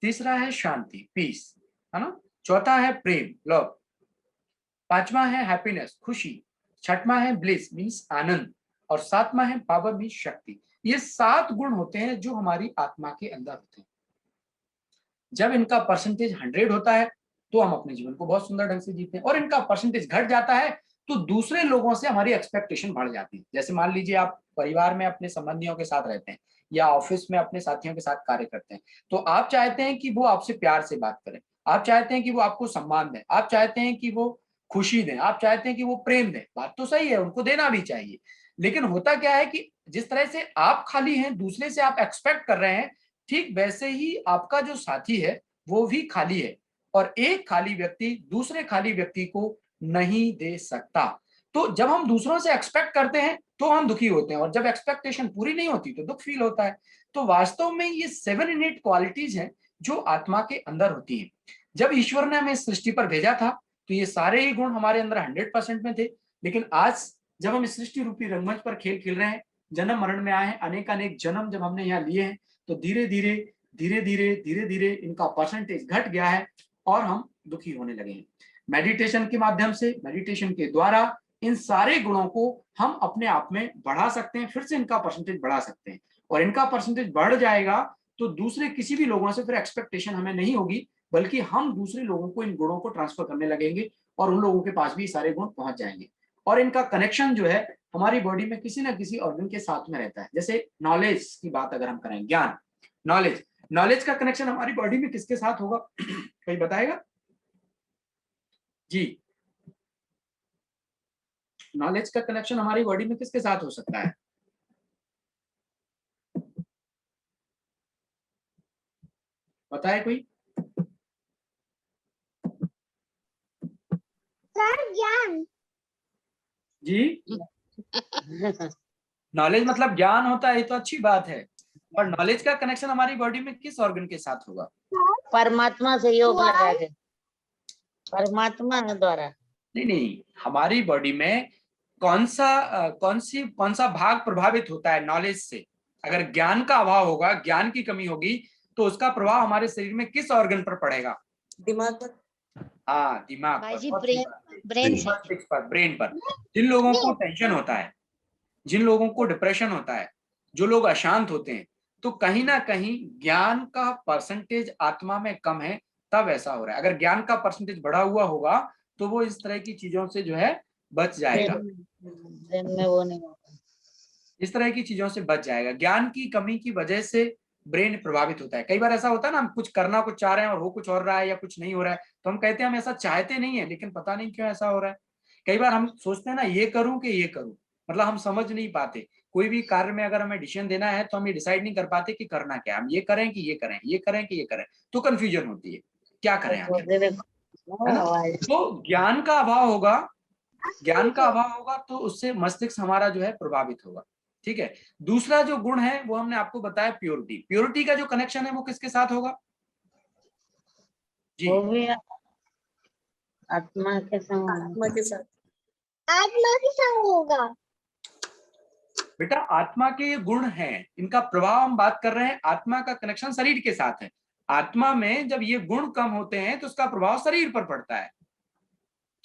तीसरा है शांति, पीस, है ना। चौथा है प्रेम, लव। पांचवा है हैप्पीनेस, खुशी। छठवां है ब्लिस मीन्स आनंद। और सातवां है पावर मीन्स शक्ति। ये 7 गुण होते हैं जो हमारी आत्मा के अंदर होते हैं। जब इनका परसेंटेज 100 होता है तो हम अपने जीवन को बहुत सुंदर ढंग से जीते हैं, और इनका परसेंटेज घट जाता है तो दूसरे लोगों से हमारी एक्सपेक्टेशन बढ़ जाती है। जैसे मान लीजिए आप परिवार में अपने संबंधियों के साथ रहते हैं या ऑफिस में अपने साथियों के साथ कार्य करते हैं, तो आप चाहते हैं कि वो आपसे प्यार से बात करें, आप चाहते हैं कि वो आपको सम्मान दें, आप चाहते हैं कि वो खुशी दें, आप चाहते हैं कि वो प्रेम दें। बात तो सही है, उनको देना भी चाहिए। लेकिन होता क्या है कि जिस तरह से आप खाली हैं, दूसरे से आप एक्सपेक्ट कर रहे हैं, ठीक वैसे ही आपका जो साथी है वो भी खाली है, और एक खाली व्यक्ति दूसरे खाली व्यक्ति को नहीं दे सकता। तो जब हम दूसरों से एक्सपेक्ट करते हैं तो हम दुखी होते हैं, और जब एक्सपेक्टेशन पूरी नहीं होती तो दुख फील होता है। तो वास्तव में ये 7 इनेट क्वालिटीज हैं जो आत्मा के अंदर होती हैं। जब ईश्वर ने हमें इस सृष्टि पर भेजा था तो ये सारे ही गुण हमारे अंदर 100% में थे, लेकिन आज जब हम इस सृष्टि रूपी रंगमंच पर खेल खेल रहे हैं, जन्म मरण में आए हैं, अनेक अनेक जन्म जब हमने यहाँ लिए हैं, तो धीरे धीरे इनका परसेंटेज घट गया है और हम दुखी होने लगे हैं। मेडिटेशन के माध्यम से, मेडिटेशन के द्वारा इन सारे गुणों को हम अपने आप में बढ़ा सकते हैं, फिर से इनका परसेंटेज बढ़ा सकते हैं, और इनका परसेंटेज बढ़ जाएगा तो दूसरे किसी भी लोगों से फिर एक्सपेक्टेशन हमें नहीं होगी, बल्कि हम दूसरे लोगों को इन गुणों को ट्रांसफर करने लगेंगे और उन लोगों के पास भी सारे गुण पहुंच जाएंगे। और इनका कनेक्शन जो है हमारी बॉडी में किसी ना किसी ऑर्गन के साथ में रहता है। जैसे नॉलेज की बात अगर हम करें, ज्ञान, नॉलेज का कनेक्शन हमारी बॉडी में किसके साथ होगा? कोई बताएगा जी? नॉलेज का कनेक्शन हमारी बॉडी में किसके साथ हो सकता है? बताए कोई? सर ज्ञान। जी नॉलेज मतलब ज्ञान होता है, ये तो अच्छी बात है, और नॉलेज का कनेक्शन हमारी बॉडी में किस ऑर्गन के साथ होगा? परमात्मा से योग लगा के, परमात्मा द्वारा। नहीं, हमारी बॉडी में कौन सा भाग प्रभावित होता है नॉलेज से? अगर ज्ञान का अभाव होगा, ज्ञान की कमी होगी, तो उसका प्रभाव हमारे शरीर में किस ऑर्गन पर पड़ेगा? दिमाग पर। हाँ, दिमाग भाई जी, पर, ब्रेन ब्रेन पर। जिन लोगों को टेंशन होता है, जिन लोगों को डिप्रेशन होता है, जो लोग अशांत होते हैं, तो कहीं ना कहीं ज्ञान का परसेंटेज आत्मा में कम है, तब ऐसा हो रहा है। अगर ज्ञान का परसेंटेज बढ़ा हुआ होगा तो वो इस तरह की चीजों से जो है बच जाएगा, ब्रेन में वो नहीं होता, इस तरह की चीजों से बच जाएगा। ज्ञान की कमी की वजह से ब्रेन प्रभावित होता है। कई बार ऐसा होता है ना, हम कुछ करना कुछ चाह रहे हैं और हो कुछ और रहा है या कुछ नहीं हो रहा है, तो हम कहते हैं हम ऐसा चाहते नहीं है, लेकिन पता नहीं क्यों ऐसा हो रहा है। कई बार हम सोचते हैं ना, ये करूं कि ये करूं, मतलब हम समझ नहीं पाते। कोई भी कार्य में अगर हमें डिसीजन देना है तो हम ये डिसाइड नहीं कर पाते कि करना क्या है, हम ये करें कि ये करें, ये करें कि ये करें, तो कंफ्यूजन होती है, क्या करें आखिर, है ना? तो ज्ञान का अभाव होगा, ज्ञान का अभाव होगा तो उससे मस्तिष्क हमारा जो है प्रभावित होगा। ठीक है। दूसरा जो गुण है वो हमने आपको बताया प्योरिटी। प्योरिटी का जो कनेक्शन है वो किसके साथ होगा जी? वो भी आत्मा के संग, आत्मा के साथ। आत्मा के संग होगा। बेटा आत्मा के ये गुण हैं, इनका प्रभाव हम बात कर रहे हैं। आत्मा का कनेक्शन शरीर के साथ है। आत्मा में जब ये गुण कम होते हैं तो उसका प्रभाव शरीर पर पड़ता है।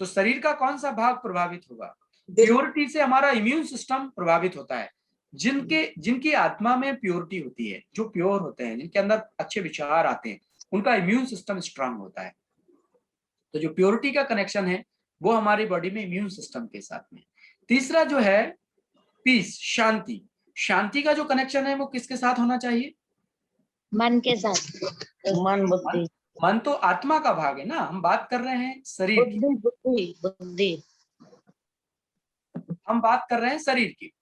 तो शरीर का कौन सा भाग प्रभावित होगा? प्योरिटी से हमारा इम्यून सिस्टम प्रभावित होता है। जिनकी आत्मा में प्योरिटी होती है, जो प्योर होते हैं, जिनके अंदर अच्छे विचार आते हैं, उनका इम्यून सिस्टम स्ट्रांग होता है। तो जो प्योरिटी का कनेक्शन है वो हमारी बॉडी में इम्यून सिस्टम के साथ में। तीसरा जो है पीस, शांति। शांति का जो कनेक्शन है वो किसके साथ होना चाहिए? मन के साथ, मन बुद्धि, मन तो आत्मा का भाग है ना, हम बात कर रहे हैं शरीर की, बुद्धि, हम बात कर रहे हैं शरीर की।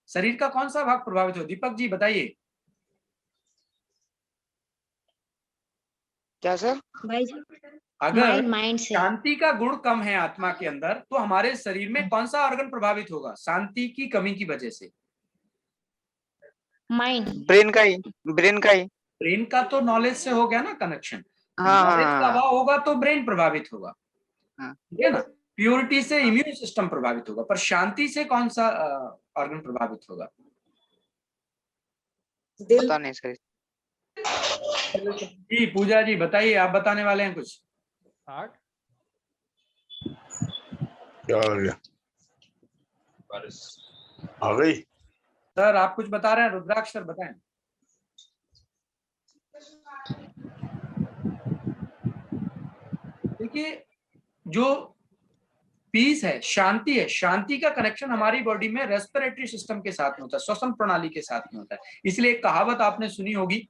शरीर का कौन सा भाग प्रभावित हो? दीपक जी बताइए। क्या सर? अगर माइंड से, शांति का गुण कम है आत्मा के अंदर तो हमारे शरीर में कौन सा ऑर्गन प्रभावित होगा शांति की कमी की वजह से? माइंड, ब्रेन का ही, ब्रेन का ही। ब्रेन का तो नॉलेज से हो गया ना कनेक्शन। हाँ, नॉलेज का हाँ, अभाव होगा तो ब्रेन प्रभावित होगा, हाँ। ठीक है ना। प्योरिटी से इम्यून सिस्टम प्रभावित होगा, पर शांति से कौन सा ऑर्गन प्रभावित होगा? दिल। पता नहीं सर। जी पूजा जी बताइए, आप बताने वाले हैं कुछ? क्या हो गया? आ गई? सर आप कुछ बता रहे हैं, रुद्राक्ष सर बताएं। देखिए जो पीस है, शांति है, शांति का कनेक्शन हमारी बॉडी में रेस्पिरेटरी सिस्टम के साथ में होता है, श्वसन प्रणाली के साथ में होता है। इसलिए एक कहावत आपने सुनी होगी,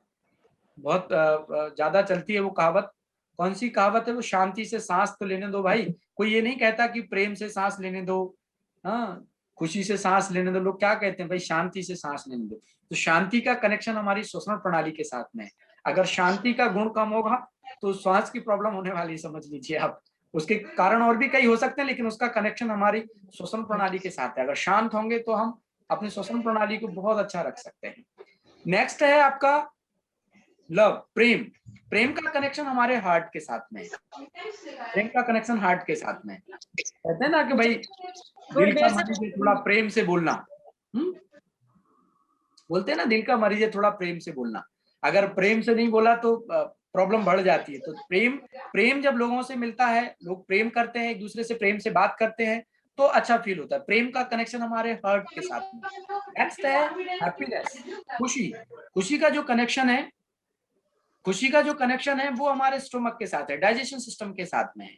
बहुत ज्यादा चलती है वो कहावत। कौन सी कहावत है वो? शांति से सांस तो लेने दो भाई। कोई ये नहीं कहता कि प्रेम से सांस लेने दो, हाँ खुशी से सांस लेने दो। लोग क्या कहते हैं भाई? शांति से सांस लेने दो। तो शांति का कनेक्शन हमारी श्वसन प्रणाली के साथ में है। अगर शांति का गुण कम होगा तो श्वास की प्रॉब्लम होने वाली, समझ लीजिए आप, उसके कारण और भी कई हो सकते हैं, लेकिन उसका कनेक्शन हमारी श्वसन प्रणाली के साथ है। अगर शांत होंगे तो हम अपनी श्वसन प्रणाली को बहुत अच्छा रख सकते हैं। नेक्स्ट है आपका लव, प्रेम। प्रेम का कनेक्शन हमारे हार्ट के साथ में है। प्रेम का कनेक्शन हार्ट के साथ में है। कहते हैं ना कि भाई दिल का मरीज है थोड़ा प्रेम से बोलना, बोलते हैं ना दिल का मरीज है थोड़ा प्रेम से बोलना। अगर प्रेम से नहीं बोला तो प्रॉब्लम बढ़ जाती है। तो प्रेम जब लोगों से मिलता है, लोग प्रेम करते हैं, एक दूसरे से प्रेम से बात करते हैं तो अच्छा फील होता है। प्रेम का कनेक्शन हमारे हार्ट के साथ में। नेक्स्ट है हैप्पीनेस, खुशी। खुशी का जो कनेक्शन है वो हमारे स्टोमक के साथ है, डाइजेशन सिस्टम के साथ में है।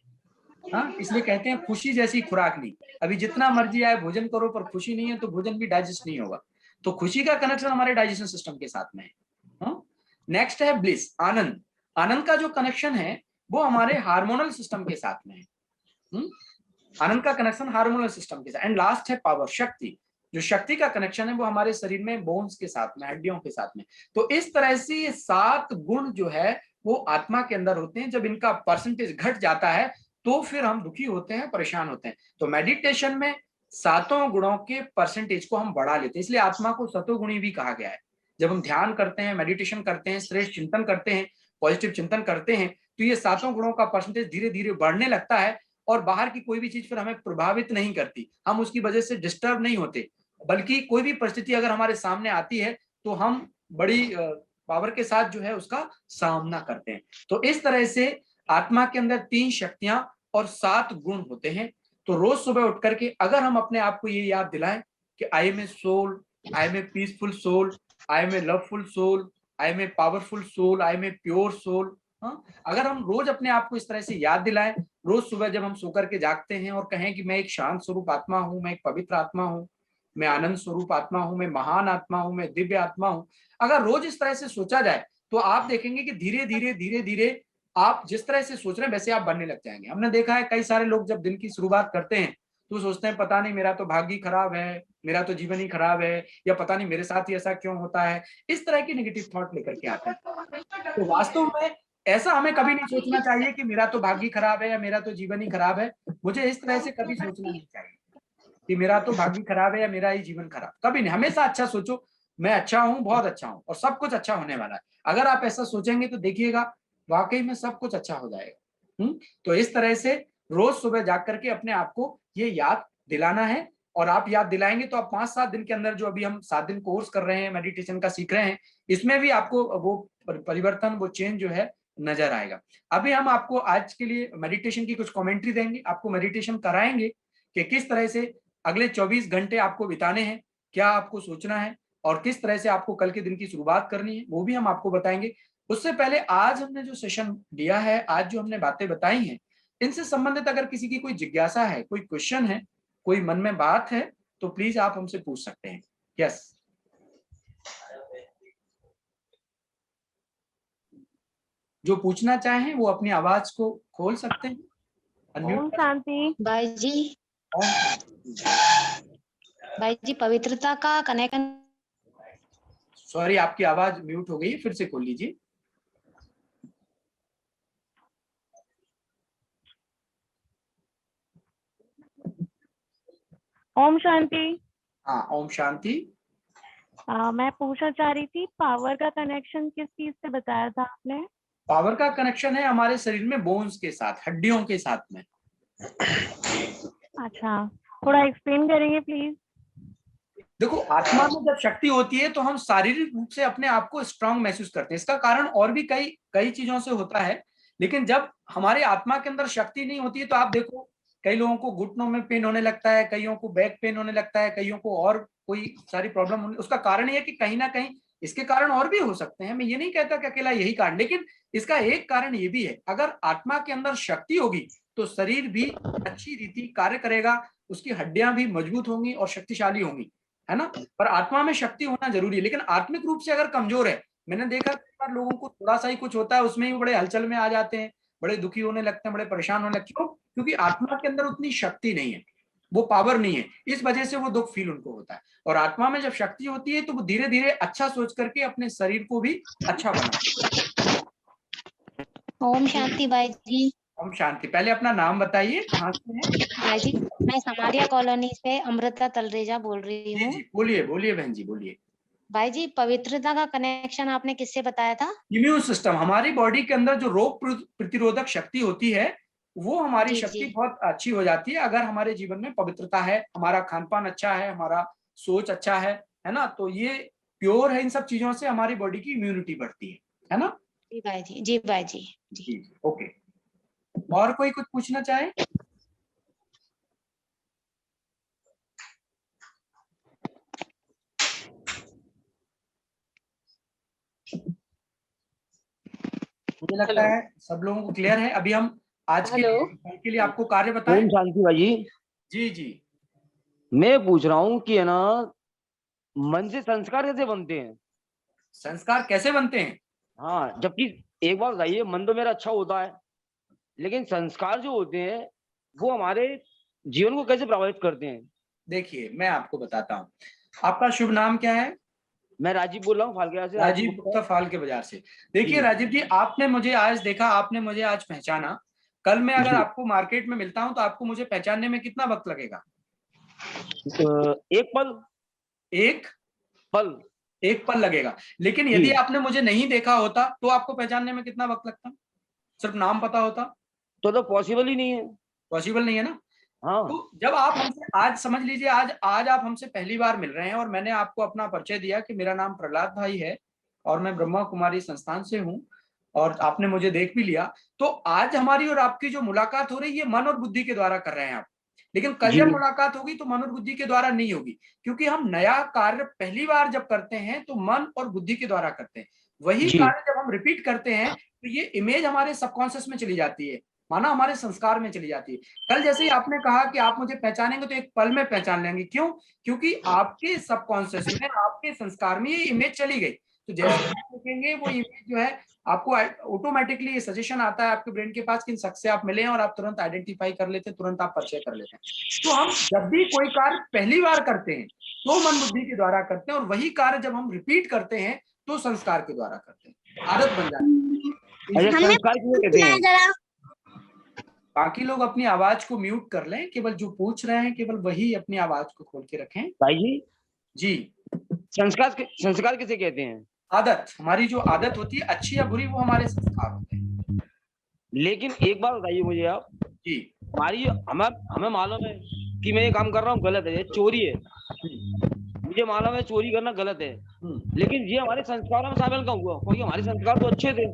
हाँ, इसलिए कहते हैं खुशी जैसी खुराक नहीं। अभी जितना मर्जी आए भोजन करो, पर खुशी नहीं है तो भोजन भी डाइजेस्ट नहीं होगा। तो खुशी का कनेक्शन हमारे डाइजेशन सिस्टम के साथ में है। नेक्स्ट है ब्लिस, आनंद। आनंद का जो कनेक्शन है वो हमारे हार्मोनल सिस्टम के साथ में है। आनंद का कनेक्शन हार्मोनल सिस्टम के साथ। एंड लास्ट है पावर, शक्ति। जो शक्ति का कनेक्शन है वो हमारे शरीर में बोन्स के साथ में, हड्डियों के साथ में। तो इस तरह से ये 7 गुण जो है वो आत्मा के अंदर होते हैं। जब इनका परसेंटेज घट जाता है तो फिर हम दुखी होते हैं, परेशान होते हैं। तो मेडिटेशन में 7 गुणों के परसेंटेज को हम बढ़ा लेते हैं, इसलिए आत्मा को सतोगुणी भी कहा गया है। जब हम ध्यान करते हैं, मेडिटेशन करते हैं, श्रेष्ठ चिंतन करते हैं, पॉजिटिव चिंतन करते हैं, तो ये 7 गुणों का परसेंटेज धीरे धीरे बढ़ने लगता है और बाहर की कोई भी चीज फिर हमें प्रभावित नहीं करती। हम उसकी वजह से डिस्टर्ब नहीं होते, बल्कि कोई भी परिस्थिति अगर हमारे सामने आती है तो हम बड़ी पावर के साथ जो है उसका सामना करते हैं। तो इस तरह से आत्मा के अंदर 3 शक्तियां और 7 गुण होते हैं। तो रोज सुबह उठ करके अगर हम अपने आप को ये याद दिलाएं कि I am a soul, I am a peaceful soul, I am a loveful soul, I am a powerful soul, I am a pure soul. अगर हम रोज अपने आप को इस तरह से याद दिलाएं, रोज सुबह जब हम सोकर के जागते हैं और कहें कि मैं एक शांत स्वरूप आत्मा हूं, मैं एक पवित्र आत्मा हूं, मैं आनंद स्वरूप आत्मा हूं, मैं महान आत्मा हूं, मैं दिव्य आत्मा हूं, अगर रोज इस तरह से सोचा जाए तो आप देखेंगे कि धीरे धीरे आप जिस तरह से सोच रहे हैं वैसे आप बनने लग जाएंगे। हमने देखा है कई सारे लोग जब दिन की शुरुआत करते हैं तो सोचते हैं पता नहीं मेरा तो भाग्य खराब है, मेरा तो जीवन ही खराब है, या पता नहीं मेरे साथ ही ऐसा क्यों होता है। इस तरह की नेगेटिव थॉट लेकर के आते हैं। तो वास्तव में ऐसा हमें कभी नहीं सोचना चाहिए कि मेरा तो भाग्य खराब है या मेरा तो जीवन ही खराब है। मुझे इस तरह से कभी सोचना नहीं चाहिए कि मेरा तो भाग्य खराब है या मेरा ही जीवन खराब, कभी नहीं। हमेशा अच्छा सोचो, मैं अच्छा हूँ, बहुत अच्छा हूँ और सब कुछ अच्छा होने वाला है। अगर आप ऐसा सोचेंगे तो देखिएगा वाकई में सब कुछ अच्छा हो जाएगा। तो इस तरह से रोज सुबह जाग करके अपने आप को ये याद दिलाना है, और आप याद दिलाएंगे तो आप 5-7 दिन के अंदर, जो अभी हम 7 दिन कोर्स कर रहे हैं, मेडिटेशन का सीख रहे हैं, इसमें भी आपको वो परिवर्तन, वो चेंज जो है नजर आएगा। अभी हम आपको आज के लिए मेडिटेशन की कुछ कमेंट्री देंगे, आपको मेडिटेशन कराएंगे कि किस तरह से अगले 24 घंटे आपको बिताने हैं, क्या आपको सोचना है और किस तरह से आपको कल के दिन की शुरुआत करनी है, वो भी हम आपको बताएंगे। उससे पहले आज हमने जो सेशन दिया है, आज जो हमने बातें बताई हैं, इनसे संबंधित अगर किसी की कोई जिज्ञासा है, कोई क्वेश्चन है, कोई मन में बात है, तो प्लीज आप हमसे पूछ सकते हैं। यस, जो पूछना चाहें वो अपनी आवाज को खोल सकते हैं, अनम्यूट। शांति भाई जी पवित्रता का कनेक्शन। सॉरी, आपकी आवाज म्यूट हो गई है, फिर से खोल लीजिए। ओम शांति। हाँ, ओम शांति। मैं पूछना चाह रही थी, पावर का कनेक्शन किस चीज से बताया था आपने? पावर का कनेक्शन है हमारे शरीर में बोन्स के साथ, हड्डियों के साथ में। अच्छा, थोड़ा एक्सप्लेन करेंगे प्लीज? देखो, आत्मा में जब शक्ति होती है तो हम शारीरिक रूप से अपने आप को स्ट्रांग महसूस करते हैं। इसका कारण और भी कई चीजों से होता है, लेकिन जब हमारे आत्मा के अंदर शक्ति नहीं होती है तो आप देखो कई लोगों को घुटनों में पेन होने लगता है, कईयों को बैक पेन होने लगता है, कईयों को और कोई सारी प्रॉब्लम होने। उसका कारण ये है कि कहीं ना कहीं इसके कारण और भी हो सकते हैं। मैं ये नहीं कहता कि अकेला यही कारण, लेकिन इसका एक कारण ये भी है, अगर आत्मा के अंदर शक्ति होगी तो शरीर भी अच्छी रीति कार्य करेगा, उसकी हड्डियां भी मजबूत होंगी और शक्तिशाली होंगी, है ना। पर आत्मा में शक्ति होना जरूरी है। लेकिन आत्मिक रूप से अगर कमजोर है, मैंने देखा कई बार लोगों को थोड़ा सा ही कुछ होता है उसमें ही बड़े हलचल में आ जाते हैं, बड़े दुखी होने लगते हैं, बड़े परेशान होने लगते हैं। क्योंकि आत्मा के अंदर उतनी शक्ति नहीं है, वो पावर नहीं है, इस वजह से वो दुख फील उनको होता है। और आत्मा में जब शक्ति होती है तो वो धीरे धीरे अच्छा सोच करके अपने शरीर को भी अच्छा बनाते हैं। ओम शांति भाई जी। ओम शांति। पहले अपना नाम बताइए, कहाँ से हैं? भाई जी मैं समारिया कॉलोनी से अमृता तलरेजा बोल रही जी हूँ। जी, बोलिए बोलिए बहन जी, बोलिए। भाई जी पवित्रता का कनेक्शन आपने किससे बताया था? इम्यून सिस्टम, हमारी बॉडी के अंदर जो रोग प्रतिरोधक शक्ति होती है, वो हमारी जी, शक्ति जी। बहुत अच्छी हो जाती है अगर हमारे जीवन में पवित्रता है, हमारा खान पान अच्छा है, हमारा सोच अच्छा है ना। तो ये प्योर है, इन सब चीजों से हमारी बॉडी की इम्यूनिटी बढ़ती है ना। जी भाई जी, जी भाई जी, जी। जी ओके। और कोई कुछ पूछना चाहे? मुझे लगता है सब लोगों को क्लियर है। अभी हम आज के हेलो। कल के लिए आपको कार्य बताएं। ओम शांति भाई जी। जी जी, मैं पूछ रहा हूँ कि है ना, मन से संस्कार कैसे बनते हैं? संस्कार कैसे बनते हैं? हाँ, जबकि एक बात बताइए, मन तो मेरा अच्छा होता है, लेकिन संस्कार जो होते हैं वो हमारे जीवन को कैसे प्रभावित करते हैं? देखिए मैं आपको बताता हूँ। आपका शुभ नाम क्या है? मैं राजीव बोल रहा हूँ, फालके से। राजीव गुप्ता, फाल के बाजार से। देखिए राजीव जी, आपने मुझे आज देखा, आपने मुझे आज पहचाना। कल मैं अगर जी। आपको मार्केट में मिलता हूं तो आपको मुझे पहचानने में कितना वक्त लगेगा? एक पल। एक पल। एक पल लगेगा। लेकिन जी। यदि आपने मुझे नहीं देखा होता तो आपको पहचानने में कितना वक्त लगता? सिर्फ नाम पता होता तो पॉसिबल ही नहीं है। पॉसिबल नहीं है ना। हाँ। तो जब आप हमसे आज समझ लीजिए, आज आप हमसे पहली बार मिल रहे हैं और मैंने आपको अपना परिचय दिया कि मेरा नाम प्रहलाद भाई है और मैं ब्रह्मा कुमारी संस्थान से हूं, और आपने मुझे देख भी लिया, तो आज हमारी और आपकी जो मुलाकात हो रही है मन और बुद्धि के द्वारा कर रहे हैं आप। लेकिन कल जी। जब मुलाकात होगी तो मन और बुद्धि के द्वारा नहीं होगी, क्योंकि हम नया कार्य पहली बार जब करते हैं तो मन और बुद्धि के द्वारा करते हैं। वही जी। कार्य जब हम रिपीट करते हैं तो ये इमेज हमारे सबकॉन्शियस में चली जाती है, माना हमारे संस्कार में चली जाती है। कल जैसे ही आपने कहा कि आप मुझे पहचानेंगे तो एक पल में पहचान लेंगे। क्यों? क्योंकि आपके सबकॉन्शियस में, आपके संस्कार में ये इमेज चली गई। तो जैसे आप देखेंगे वो इमेज जो है आपको ऑटोमेटिकली ये सजेशन आता है आपके ब्रेन के पास कि इन शख्स से आप मिले हैं और आप तुरंत आइडेंटिफाई कर लेते हैं, तुरंत आप परिचय कर लेते हैं। तो हम जब भी कोई कार्य पहली बार करते हैं तो मन बुद्धि के द्वारा करते हैं, और वही कार्य जब हम रिपीट करते हैं तो संस्कार के द्वारा करते हैं, आदत बन जाती है। अच्छा, संस्कार किसे कहते हैं? जरा बाकी लोग अपनी आवाज को म्यूट कर लें, केवल जो पूछ रहे हैं केवल वही अपनी आवाज को खोल के रखें। भाई जी, जी, संस्कार किसे कहते हैं? आदत, हमारी जो आदत होती है अच्छी या बुरी, वो हमारे संस्कार होते हैं। लेकिन एक बात बताइए मुझे आप, जी, हमारी हमें मालूम है कि मैं ये काम कर रहा हूँ गलत है, ये चोरी है, मुझे मालूम है चोरी करना गलत है, लेकिन ये हमारे संस्कारों में शामिल क्यों हुआ? क्योंकि हमारे संस्कार तो अच्छे थे,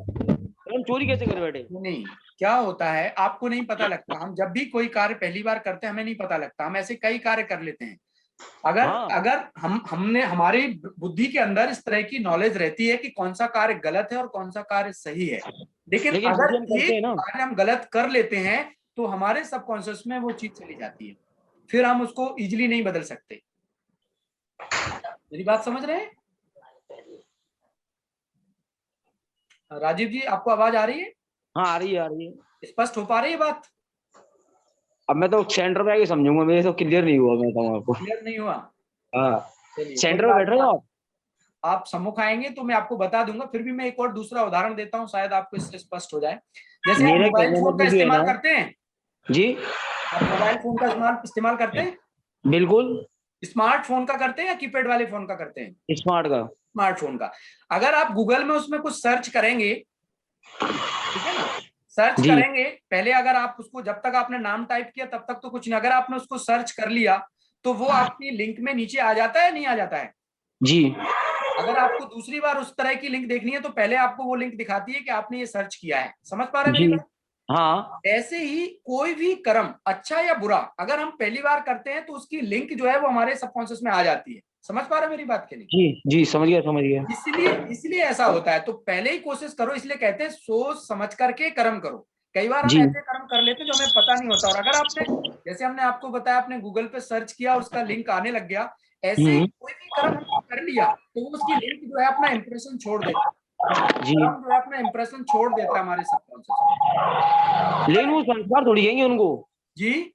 हम चोरी कैसे कर बैठे? नहीं, क्या होता है आपको नहीं पता लगता। हम जब भी कोई कार्य पहली बार करते हैं हमें नहीं पता लगता, हम ऐसे कई कार्य कर लेते हैं। अगर हमने हमारी बुद्धि के अंदर इस तरह की नॉलेज रहती है कि कौन सा कार्य गलत है और कौन सा कार्य सही है, लेकिन अगर एक कार्य हम गलत कर लेते हैं तो हमारे सबकॉन्शियस में वो चीज चली जाती है, फिर हम उसको इजीली नहीं बदल सकते। मेरी बात समझ रहे हैं राजीव जी? आपको आवाज आ रही है? हाँ, आ रही है। स्पष्ट हो पा रही है बात? अब मैं तो सेंटर पे आके समझूंगा, मेरे तो क्लियर नहीं हुआ, मैं बताऊं आपको। क्लियर नहीं हुआ? हाँ, चलिए, सेंटर पे बैठ रहे हो आप सम्मुख आएंगे तो मैं आपको बता दूंगा। फिर भी मैं एक और दूसरा उदाहरण देता हूं, शायद आपको इससे स्पष्ट हो जाए। जैसे आप मोबाइल फोन का इस्तेमाल करते हैं जी? आप मोबाइल फोन का इस्तेमाल करते हैं? बिल्कुल। स्मार्टफोन का करते हैं या कीपैड वाले फोन का करते हैं? स्मार्टफोन का। अगर आप गूगल में उसमें कुछ सर्च करेंगे, ठीक है ना, सर्च जी। करेंगे, पहले अगर आप उसको, जब तक आपने नाम टाइप किया तब तक तो कुछ नहीं, अगर आपने उसको सर्च कर लिया तो वो आपकी लिंक में नीचे आ जाता है, नहीं आ जाता है? जी। अगर आपको दूसरी बार उस तरह की लिंक देखनी है तो पहले आपको वो लिंक दिखाती है कि आपने ये सर्च किया है। समझ पा रहे हैं मेरी बात? हाँ। ऐसे ही कोई भी कर्म अच्छा या बुरा अगर हम पहली बार करते हैं तो उसकी लिंक जो है वो हमारे सबकॉन्शियस में आ जाती है। समझ पा रहे हैं मेरी बात के लिए? जी, समझ गया। इसलिए ऐसा होता है। तो पहले ही कोशिश करो, इसलिए कहते हैं सोच समझ करके कर्म करो। कई बार हम ऐसे कर्म कर लेते हैं जो हमें पता नहीं होता, और अगर आपने, जैसे हमने आपको बताया, आपने गूगल पे सर्च किया, उसका लिंक आने लग गया, ऐसे ही कोई भी कर्म कर लिया तो उसकी लिंक जो है अपना इंप्रेशन छोड़ देता है। जी। जो है अपना इंप्रेशन छोड़ देता है हमारे सबकॉन्शियस। लेकिन वो संस्कार थोड़ी कहेंगे उनको। जी,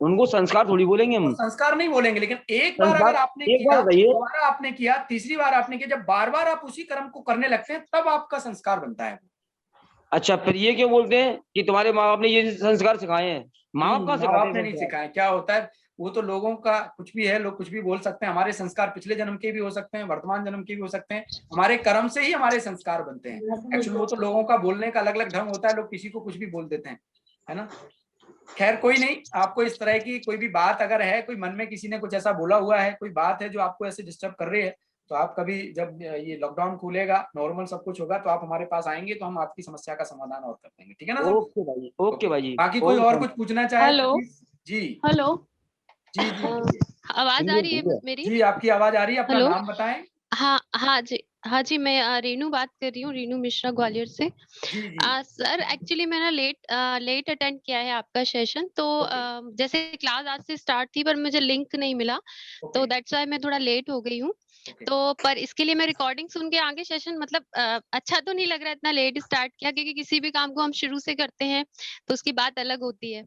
उनको संस्कार थोड़ी बोलेंगे हम। संस्कार नहीं बोलेंगे, लेकिन एक बार अगर आपने किया, दोबारा आपने किया, तीसरी बार आपने किया, जब बार बार आप उसी कर्म को करने लगते हैं तब आपका संस्कार बनता है। अच्छा, फिर ये क्यों बोलते हैं कि तुम्हारे माँ बाप ने ये संस्कार सिखाए हैं? माँ बाप कहाँ माँ बाप ने सिखाते नहीं हैं? सिखाया। क्या होता है, वो तो लोगों का कुछ भी है, लोग कुछ भी बोल सकते हैं। हमारे संस्कार पिछले जन्म के भी हो सकते हैं, वर्तमान जन्म के भी हो सकते हैं। हमारे कर्म से ही हमारे संस्कार बनते हैं। एक्चुअली वो तो लोगों का बोलने का अलग अलग ढंग होता है, लोग किसी को कुछ भी बोल देते हैं, है ना। खैर कोई नहीं, आपको इस तरह की कोई भी बात अगर है, कोई मन में किसी ने कुछ ऐसा बोला हुआ है, कोई बात है जो आपको ऐसे डिस्टर्ब कर रही है, तो आप कभी जब ये लॉकडाउन खुलेगा, नॉर्मल सब कुछ होगा, तो आप हमारे पास आएंगे तो हम आपकी समस्या का समाधान और कर देंगे, ठीक है ना। ओके भाई, ओके भाई जी। बाकी कोई और कुछ पूछना चाहे? हेलो। जी हेलो। जी जी आवाज आ रही है मेरी? जी, आपकी आवाज आ रही है। अपना हेलो। नाम बताएं। हाँ जी, मैं रेनू बात कर रही हूँ, रेनू मिश्रा ग्वालियर से। जी जी सर एक्चुअली मैंने लेट अटेंड किया है आपका सेशन, तो जैसे क्लास आज से स्टार्ट थी पर मुझे लिंक नहीं मिला, तो दैट्स व्हाई मैं थोड़ा लेट हो गई हूँ। तो पर इसके लिए मैं रिकॉर्डिंग सुन के आगे सेशन, मतलब अच्छा तो नहीं लग रहा है इतना लेट स्टार्ट किया, क्योंकि किसी भी काम को हम शुरू से करते हैं तो उसकी बात अलग होती है।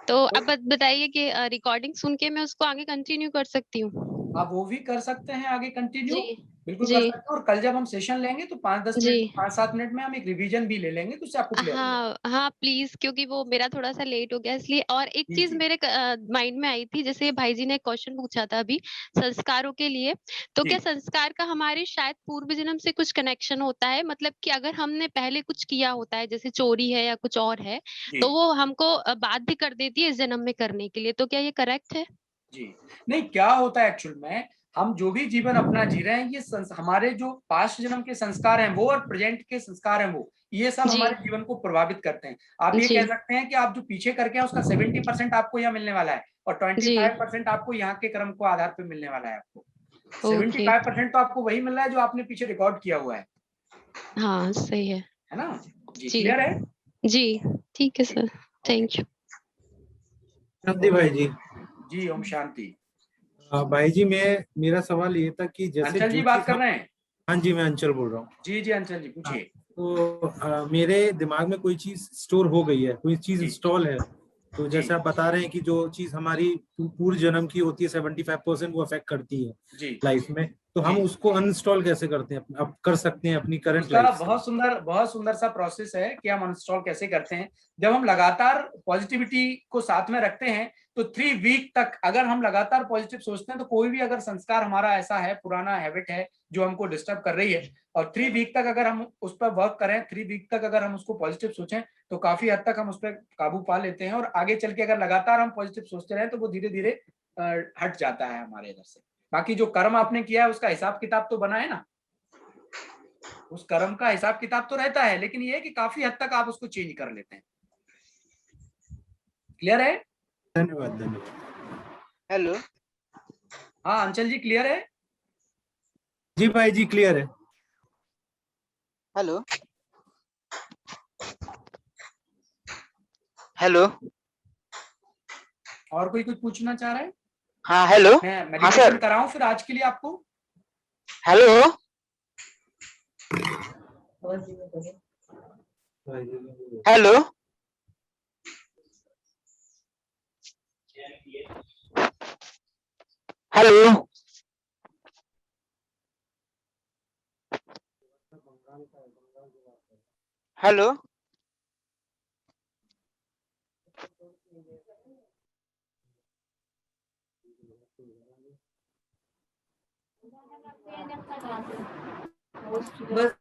तो अब बताइए कि रिकॉर्डिंग सुन के मैं उसको आगे कंटिन्यू कर सकती हूँ? आप वो भी कर सकते हैं आगे कंटिन्यू, जी बिल्कुल कर जी सकते हैं। और कल जब हम सेशन लेंगे तो 5-10 जी। मिनट 5-7 मिनट में हम एक रिवीजन भी ले लेंगे, तो उससे आपको क्लियर हो जाएगा। हाँ प्लीज, क्योंकि वो मेरा थोड़ा सा लेट हो गया इसलिए। और एक जी चीज जी मेरे माइंड में आई थी, जैसे भाई जी ने क्वेश्चन पूछा था अभी संस्कारों के लिए, तो जी क्या संस्कार का हमारे शायद पूर्व जन्म से कुछ कनेक्शन होता है? मतलब कि अगर हमने पहले कुछ किया होता है, जैसे चोरी है या कुछ और है, जी तो वो हमको बाध्य कर देती है इस जन्म में करने के लिए, तो क्या ये करेक्ट है? जी। नहीं, क्या होता है एक्चुअल में, हम जो भी जीवन अपना जी रहे हैं, ये हमारे जो पास्ट जन्म के संस्कार हैं वो, और प्रेजेंट के संस्कार हैं वो, ये सब जी हमारे जीवन को प्रभावित करते हैं। आप ये जी कह सकते हैं कि आप जो पीछे करके हैं उसका 70% आपको यहाँ मिलने वाला है, और जी। 25% आपको यहाँ के कर्म को आधार पर मिलने वाला है। आपको ओके। 75% तो आपको वही मिल रहा है जो आपने पीछे रिकॉर्ड किया हुआ हाँ सही है। है ना। जी, जी क्लियर है। जी। ठीक है सर, थैंक यू। शांति भाई जी। जी, ओम शांति। भाई जी, मेरा सवाल ये था कि जैसे अंचल जी जो बात चीज कर हम, रहे हैं। हाँ जी मैं अंचल बोल रहा हूँ। जी जी अंचल जी हाँ, पूछिए। तो मेरे दिमाग में कोई चीज स्टोर हो गई है, कोई चीज जी इंस्टॉल है, तो जी जैसे आप बता रहे हैं कि जो चीज हमारी पूर्व जन्म की होती है 75% वो अफेक्ट करती है जी लाइफ में, तो हम जी। उसको अनइंस्टॉल कैसे करते हैं, अब कर सकते हैं अपनी करंट उसका लाइफ से? बहुत सुंदर सा प्रोसेस है कि हम अनइंस्टॉल कैसे करते हैं। जब हम लगातार पॉजिटिविटी को साथ में रखते हैं, तो 3 वीक तक अगर हम लगातार पॉजिटिव सोचते हैं, तो कोई भी अगर संस्कार हमारा ऐसा है, पुराना हैबिट है जो हमको डिस्टर्ब कर रही है, और 3 वीक तक अगर हम उस पर वर्क करें, 3 वीक तक अगर हम उसको पॉजिटिव सोचें, तो काफी हद तक हम उस पर काबू पा लेते हैं। और आगे चल के अगर लगातार हम पॉजिटिव सोचते रहे, तो वो धीरे धीरे हट जाता है हमारे इधर से। बाकी जो कर्म आपने किया है उसका हिसाब किताब तो बना है ना, उस कर्म का हिसाब किताब तो रहता है, लेकिन ये है कि काफी हद तक आप उसको चेंज कर लेते हैं। क्लियर है। धन्यवाद धन्यवाद। हेलो। हाँ अंचल जी, क्लियर है। जी भाई जी क्लियर है। हेलो। हेलो। और कोई कुछ पूछना चाह रहा है? हाँ हेलो। मैं हाँ मेडिटेशन सर। कराऊं फिर आज के लिए आपको? हेलो। हेलो। हेलो। हेलो। बस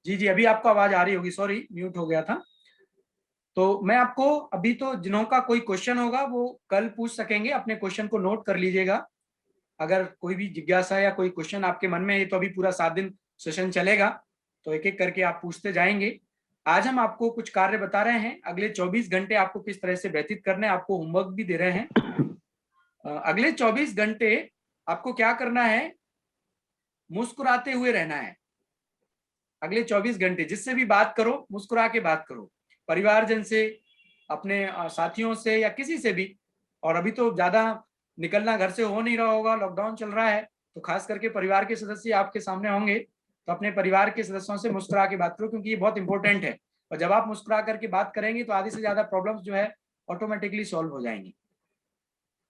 जी जी, अभी आपको आवाज आ रही होगी, सॉरी म्यूट हो गया था। तो मैं आपको अभी, तो जिन्हों का कोई क्वेश्चन होगा वो कल पूछ सकेंगे, अपने क्वेश्चन को नोट कर लीजिएगा। अगर कोई भी जिज्ञासा या कोई क्वेश्चन आपके मन में है, तो अभी पूरा 7 दिन सेशन चलेगा, तो एक एक करके आप पूछते जाएंगे। आज हम आपको कुछ कार्य बता रहे हैं, अगले 24 घंटे आपको किस तरह से व्यतीत करने, आपको होमवर्क भी दे रहे हैं। अगले 24 घंटे आपको क्या करना है, मुस्कुराते हुए रहना है। अगले 24 घंटे जिससे भी बात करो, मुस्कुरा के बात करो, परिवारजन से, अपने साथियों से या किसी से भी। और अभी तो ज्यादा निकलना घर से हो नहीं रहा होगा, लॉकडाउन चल रहा है, तो खास करके परिवार के सदस्य आपके सामने होंगे, तो अपने परिवार के सदस्यों से मुस्कुरा के बात करो, क्योंकि ये बहुत इंपॉर्टेंट है। और जब आप मुस्कुरा करके बात करेंगे तो आधी से ज्यादा प्रॉब्लम्स जो है ऑटोमेटिकली सॉल्व हो जाएंगी।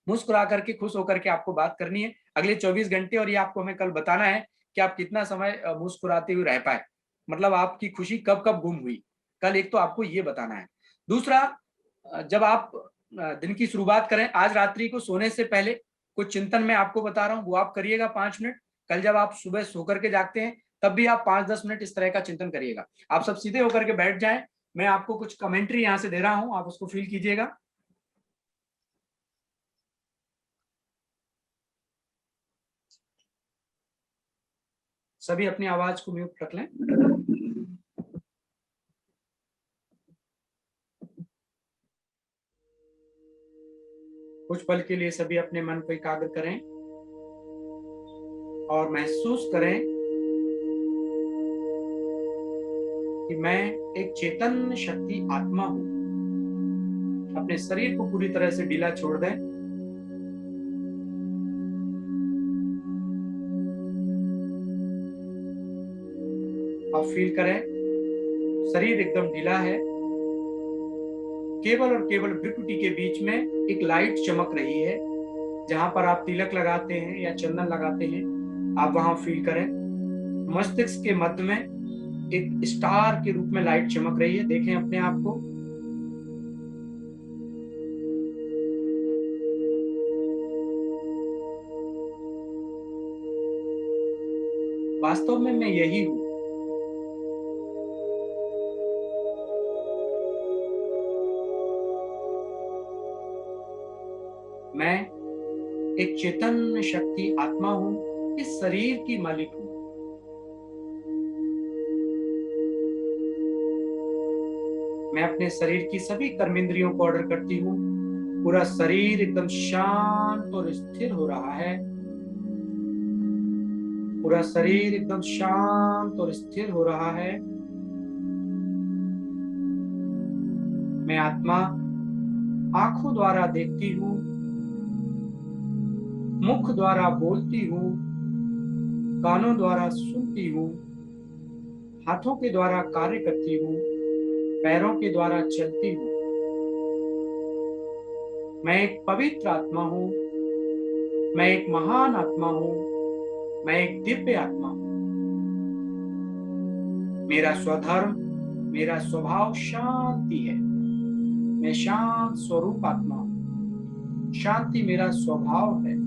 मुस्कुरा करके, खुश होकर के आपको बात करनी है अगले 24 घंटे। और ये आपको हमें कल बताना है कि आप कितना समय मुस्कुराते हुए रह पाए, मतलब आपकी खुशी कब कब गुम हुई, कल एक तो आपको ये बताना है। दूसरा, जब आप दिन की शुरुआत करें, आज रात्रि को सोने से पहले कुछ चिंतन मैं आपको बता रहा हूँ, वो आप करिएगा 5 मिनट। कल जब आप सुबह सो करके जागते हैं तब भी आप 5-10 मिनट इस तरह का चिंतन करिएगा। आप सब सीधे होकर के बैठ जाएं, मैं आपको कुछ कमेंट्री यहाँ से दे रहा हूँ, आप उसको फील कीजिएगा। सभी अपनी आवाज को म्यूट रख लें। कुछ पल के लिए सभी अपने मन को एकाग्र करें और महसूस करें कि मैं एक चेतन शक्ति आत्मा हूं। अपने शरीर को पूरी तरह से ढीला छोड़ दें। आप फील करें शरीर एकदम ढीला है, केवल और केवल भ्रुकुटी के बीच में एक लाइट चमक रही है। जहां पर आप तिलक लगाते हैं या चंदन लगाते हैं, आप वहां फील करें। मस्तिष्क के मध्य में एक स्टार के रूप में लाइट चमक रही है, देखें अपने आप को। वास्तव में मैं यही हूं। मैं एक चेतन शक्ति आत्मा हूं, इस शरीर की मालिक हूं। मैं अपने शरीर की सभी कर्मेंद्रियों को ऑर्डर करती हूं। पूरा शरीर एकदम शांत और स्थिर हो रहा है। पूरा शरीर एकदम शांत और स्थिर हो रहा है। मैं आत्मा आंखों द्वारा देखती हूं, मुख द्वारा बोलती हूं, कानों द्वारा सुनती हूं, हाथों के द्वारा कार्य करती हूं, पैरों के द्वारा चलती हूं। मैं एक पवित्र आत्मा हूं। मैं एक महान आत्मा हूं। मैं एक दिव्य आत्मा हूं। मेरा स्वधर्म, मेरा स्वभाव शांति है। मैं शांत स्वरूप आत्मा हूं। शांति मेरा स्वभाव है।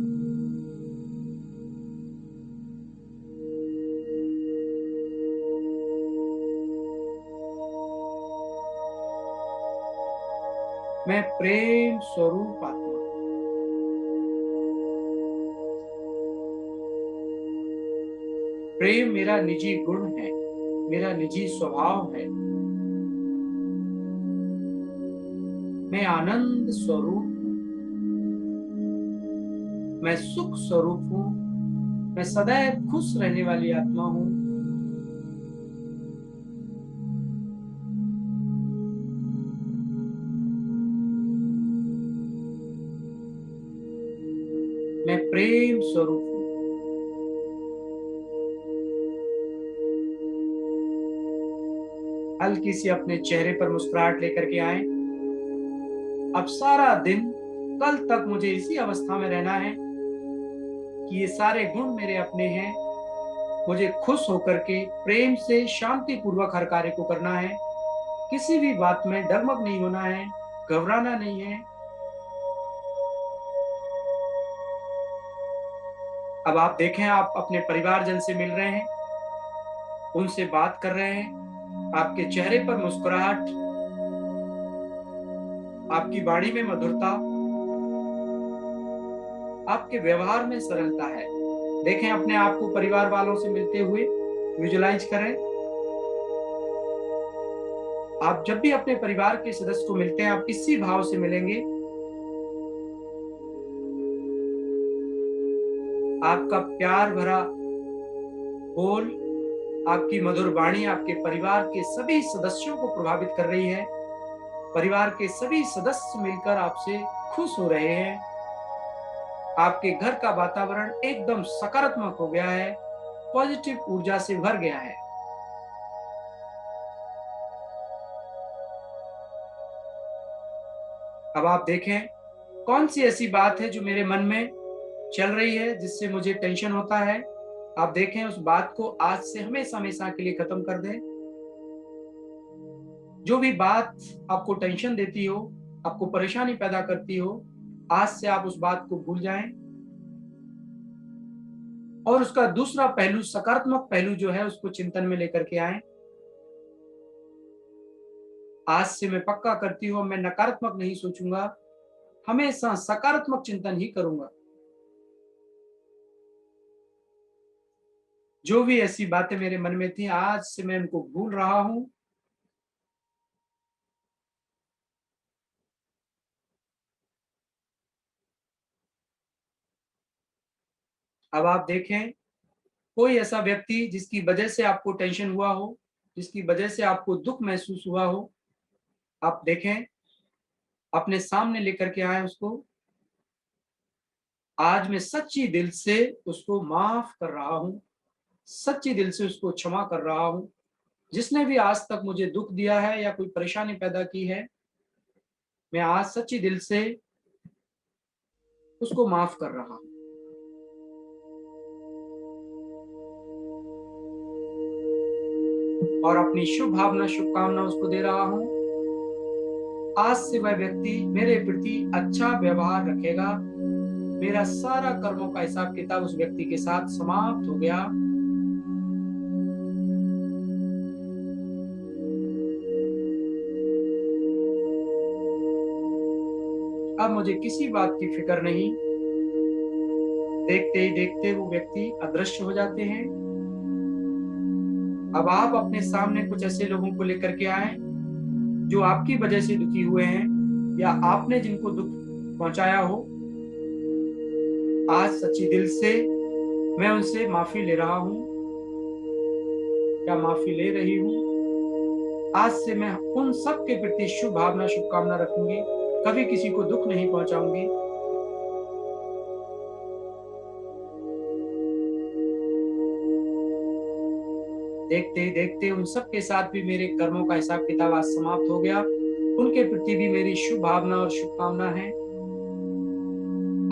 मैं प्रेम स्वरूप आत्मा हूं। प्रेम मेरा निजी गुण है, मेरा निजी स्वभाव है। मैं आनंद स्वरूप हूं। मैं सुख स्वरूप हूं। मैं सदैव खुश रहने वाली आत्मा हूं। मैं प्रेम स्वरूप हूं। हल्की सी अपने चेहरे पर मुस्कुराहट लेकर के आए। अब सारा दिन, कल तक मुझे इसी अवस्था में रहना है कि ये सारे गुण मेरे अपने हैं। मुझे खुश होकर के प्रेम से शांति पूर्वक हर कार्य को करना है। किसी भी बात में डगमग नहीं होना है, घबराना नहीं है। अब आप देखें, आप अपने परिवारजन से मिल रहे हैं, उनसे बात कर रहे हैं। आपके चेहरे पर मुस्कुराहट, आपकी वाणी में मधुरता, आपके व्यवहार में सरलता है। देखें अपने आप को परिवार वालों से मिलते हुए, विजुलाइज करें। आप जब भी अपने परिवार के सदस्य को मिलते हैं, आप इसी भाव से मिलेंगे। आपका प्यार भरा बोल, आपकी मधुर वाणी आपके परिवार के सभी सदस्यों को प्रभावित कर रही है। परिवार के सभी सदस्य मिलकर आपसे खुश हो रहे हैं। आपके घर का वातावरण एकदम सकारात्मक हो गया है, पॉजिटिव ऊर्जा से भर गया है। अब आप देखें कौन सी ऐसी बात है जो मेरे मन में चल रही है जिससे मुझे टेंशन होता है। आप देखें उस बात को आज से हमेशा हमेशा के लिए खत्म कर दें। जो भी बात आपको टेंशन देती हो, आपको परेशानी पैदा करती हो, आज से आप उस बात को भूल जाएं और उसका दूसरा पहलू, सकारात्मक पहलू जो है, उसको चिंतन में लेकर के आएं। आज से मैं पक्का करती हूं, मैं नकारात्मक नहीं सोचूंगा, हमेशा सकारात्मक चिंतन ही करूंगा। जो भी ऐसी बातें मेरे मन में थी, आज से मैं उनको भूल रहा हूं। अब आप देखें कोई ऐसा व्यक्ति जिसकी वजह से आपको टेंशन हुआ हो, जिसकी वजह से आपको दुख महसूस हुआ हो, आप देखें अपने सामने लेकर के आए उसको। आज मैं सच्ची दिल से उसको माफ कर रहा हूं, सच्ची दिल से उसको क्षमा कर रहा हूं। जिसने भी आज तक मुझे दुख दिया है या कोई परेशानी पैदा की है, मैं आज सच्ची दिल से उसको माफ कर रहा हूं। और अपनी शुभ भावना, शुभकामना उसको दे रहा हूं। आज से वह व्यक्ति मेरे प्रति अच्छा व्यवहार रखेगा। मेरा सारा कर्मों का हिसाब किताब उस व्यक्ति के साथ समाप्त हो गया। अब मुझे किसी बात की फिक्र नहीं। देखते ही देखते वो व्यक्ति अदृश्य हो जाते हैं। अब आप अपने सामने कुछ ऐसे लोगों को लेकर के आए जो आपकी वजह से दुखी हुए हैं या आपने जिनको दुख पहुंचाया हो। आज सच्ची दिल से मैं उनसे माफी ले रहा हूं या माफी ले रही हूं। आज से मैं उन सब के प्रति शुभ भावना, शुभकामना रखूंगी, कभी किसी को दुख नहीं पहुंचाऊंगी। देखते ही देखते उन सब के साथ भी मेरे कर्मों का हिसाब किताब आज समाप्त हो गया। उनके प्रति भी मेरी शुभ भावना और शुभकामना है।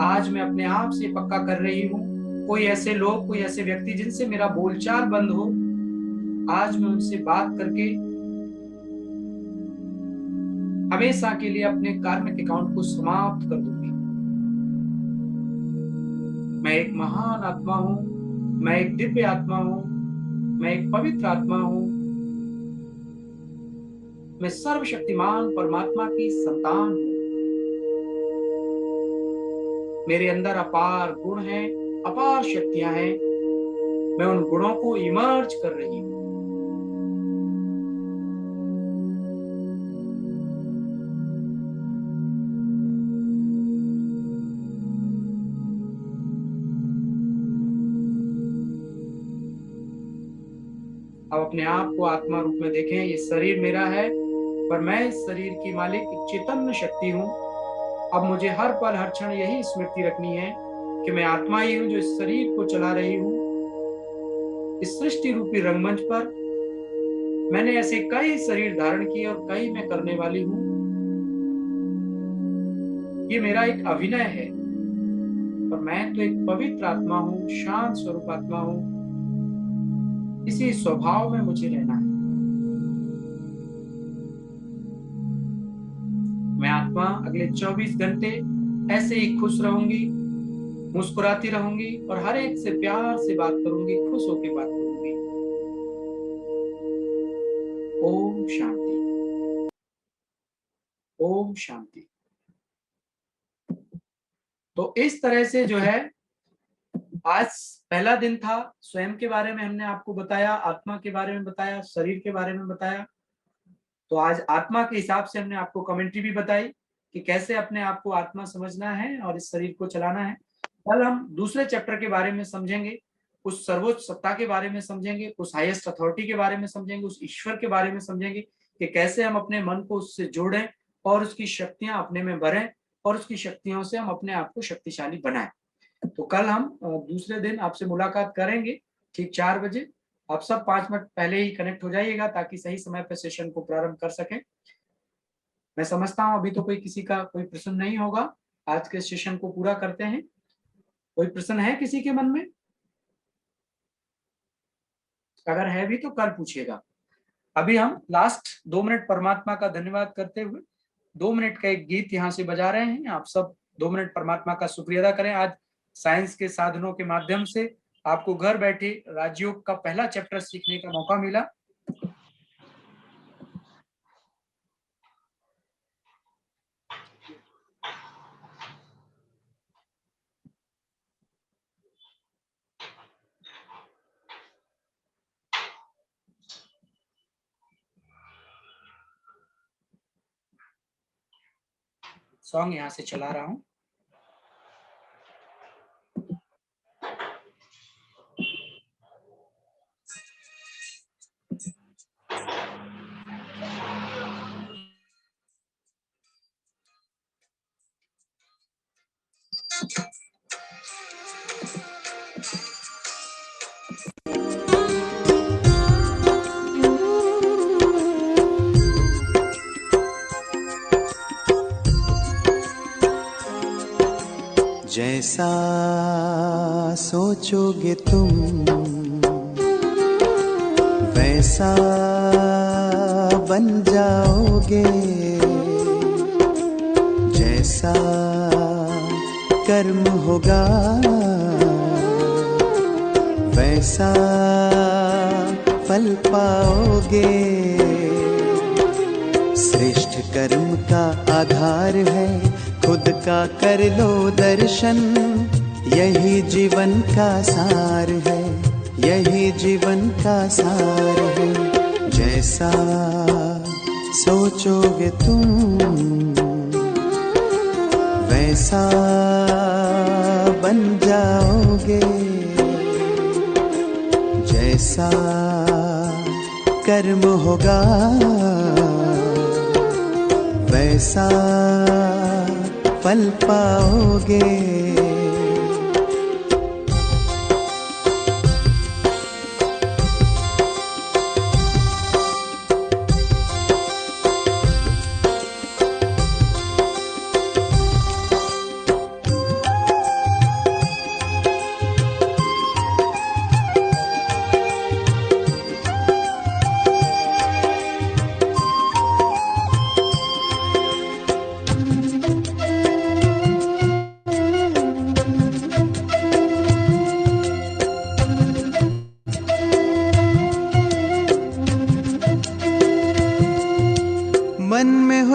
आज मैं अपने आप से पक्का कर रही हूँ, कोई ऐसे लोग, कोई ऐसे व्यक्ति जिनसे मेरा बोलचाल बंद हो, आज मैं उनसे बात करके हमेशा के लिए अपने कार्मिक अकाउंट को समाप्त कर दूंगी। मैं एक महान आत्मा हूं, मैं एक दिव्य आत्मा हूं, मैं एक पवित्र आत्मा हूं। मैं सर्वशक्तिमान परमात्मा की संतान हूं। मेरे अंदर अपार गुण हैं, अपार शक्तियां हैं। मैं उन गुणों को इमर्ज कर रही हूं। अब अपने आप को आत्मा रूप में देखें। ये शरीर मेरा है, पर मैं इस शरीर की मालिक एक चैतन्य शक्ति हूं। अब मुझे हर पल, हर क्षण यही स्मृति रखनी है कि मैं आत्मा ही हूं जो इस शरीर को चला रही हूं। इस सृष्टि रूपी रंगमंच पर मैंने ऐसे कई शरीर धारण किए और कई मैं करने वाली हूं। ये मेरा एक अभिनय है, पर मैं तो एक पवित्र आत्मा हूं, शांत स्वरूप आत्मा हूं। इसी स्वभाव में मुझे रहना है। मैं आत्मा अगले 24 घंटे ऐसे ही खुश रहूंगी, मुस्कुराती रहूंगी और हर एक से प्यार से बात करूंगी, खुश होकर बात करूंगी। ओम शांति, ओम शांति। तो इस तरह से जो है आज पहला दिन था। स्वयं के बारे में हमने आपको बताया, आत्मा के बारे में बताया, शरीर के बारे में बताया। तो आज आत्मा के हिसाब से हमने आपको कमेंट्री भी बताई कि कैसे अपने आप को आत्मा समझना है और इस शरीर को चलाना है। कल हम दूसरे चैप्टर के बारे में समझेंगे, उस सर्वोच्च सत्ता के बारे में समझेंगे, उस हाईएस्ट अथॉरिटी के बारे में समझेंगे, उस ईश्वर के बारे में समझेंगे कि कैसे हम अपने मन को उससे जोड़ें और उसकी शक्तियां अपने में भरें और उसकी शक्तियों से हम अपने आप को शक्तिशाली बनाएं। तो कल हम दूसरे दिन आपसे मुलाकात करेंगे ठीक 4 बजे। आप सब 5 मिनट पहले ही कनेक्ट हो जाइएगा ताकि सही समय पर सेशन को प्रारंभ कर सकें। मैं समझता हूं अभी तो किसी का कोई प्रश्न नहीं होगा। आज के सेशन को पूरा करते हैं। कोई प्रश्न है किसी के मन में? अगर है भी तो कल पूछिएगा। अभी हम लास्ट 2 मिनट परमात्मा का धन्यवाद करते हुए 2 मिनट का एक गीत यहाँ से बजा रहे हैं। आप सब 2 मिनट परमात्मा का शुक्रिया अदा करें। आज साइंस के साधनों के माध्यम से आपको घर बैठे राजयोग का पहला चैप्टर सीखने का मौका मिला। सॉन्ग यहाँ से चला रहा हूं। जैसा सोचोगे तुम वैसा बन जाओगे, जैसा कर्म होगा वैसा फल पाओगे। श्रेष्ठ कर्म का आधार है खुद का कर लो दर्शन, यही जीवन का सार है, यही जीवन का सार है। जैसा सोचोगे तुम वैसा बन जाओगे, जैसा कर्म होगा वैसा फल पाओगे।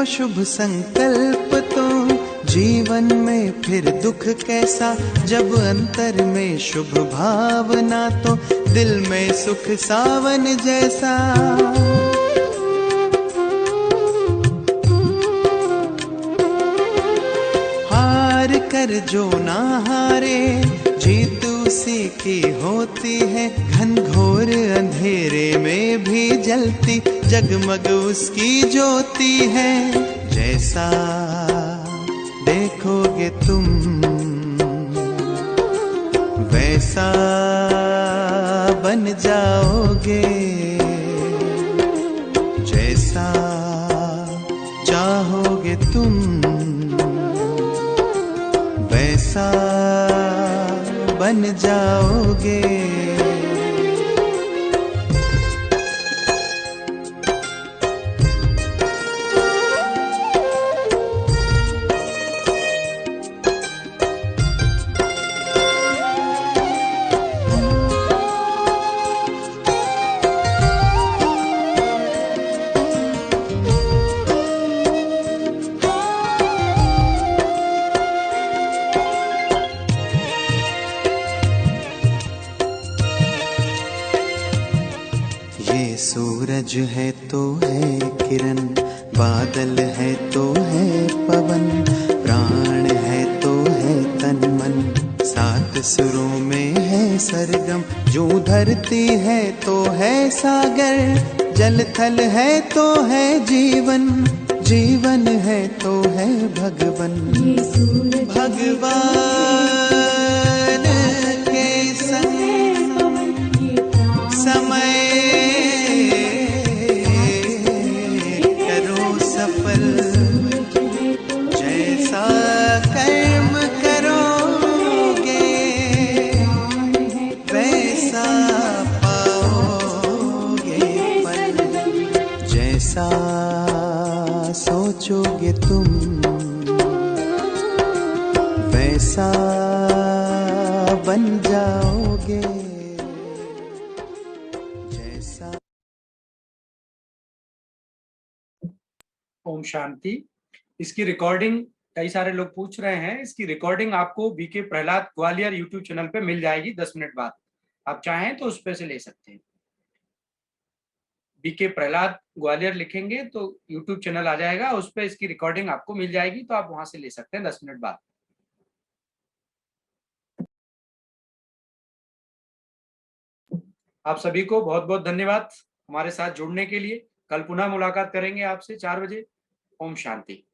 शुभ संकल्प तो जीवन में फिर दुख कैसा, जब अंतर में शुभ भावना तो दिल में सुख सावन जैसा। हार कर जो ना हारे जीत उसी की होती है, घनघोर अंधेरे में भी जलती जगमग उसकी ज्योति है। जैसा देखोगे तुम वैसा बन जाओगे, जैसा चाहोगे तुम वैसा बन जाओगे। सूरज है तो है किरण, बादल है तो है पवन, प्राण है तो है तन मन, सात सुरों में है सरगम, जो धरती है तो है सागर, जल थल है तो है जीवन, जीवन है तो है भगवन। भगवान के संग समय करो सफल, जैसा कर्म करोगे वैसा पाओगे फल, जैसा सोचोगे तुम वैसा बन जाओगे, जैसा। ओम शांति। इसकी रिकॉर्डिंग कई सारे लोग पूछ रहे हैं, इसकी रिकॉर्डिंग आपको BK Prahlad Gwalior YouTube channel पे मिल जाएगी 10 मिनट बाद, आप चाहें तो उस पे से ले सकते हैं। बीके प्रहलाद ग्वालियर लिखेंगे तो यूट्यूब चैनल आ जाएगा, उस पे इसकी रिकॉर्डिंग आपको मिल जाएगी, तो आप वहां से ले सकते हैं 10 मिनट बाद। आप सभी को बहुत बहुत धन्यवाद हमारे साथ जुड़ने के लिए। कल पुनः मुलाकात करेंगे आपसे 4 बजे। ओम शांति।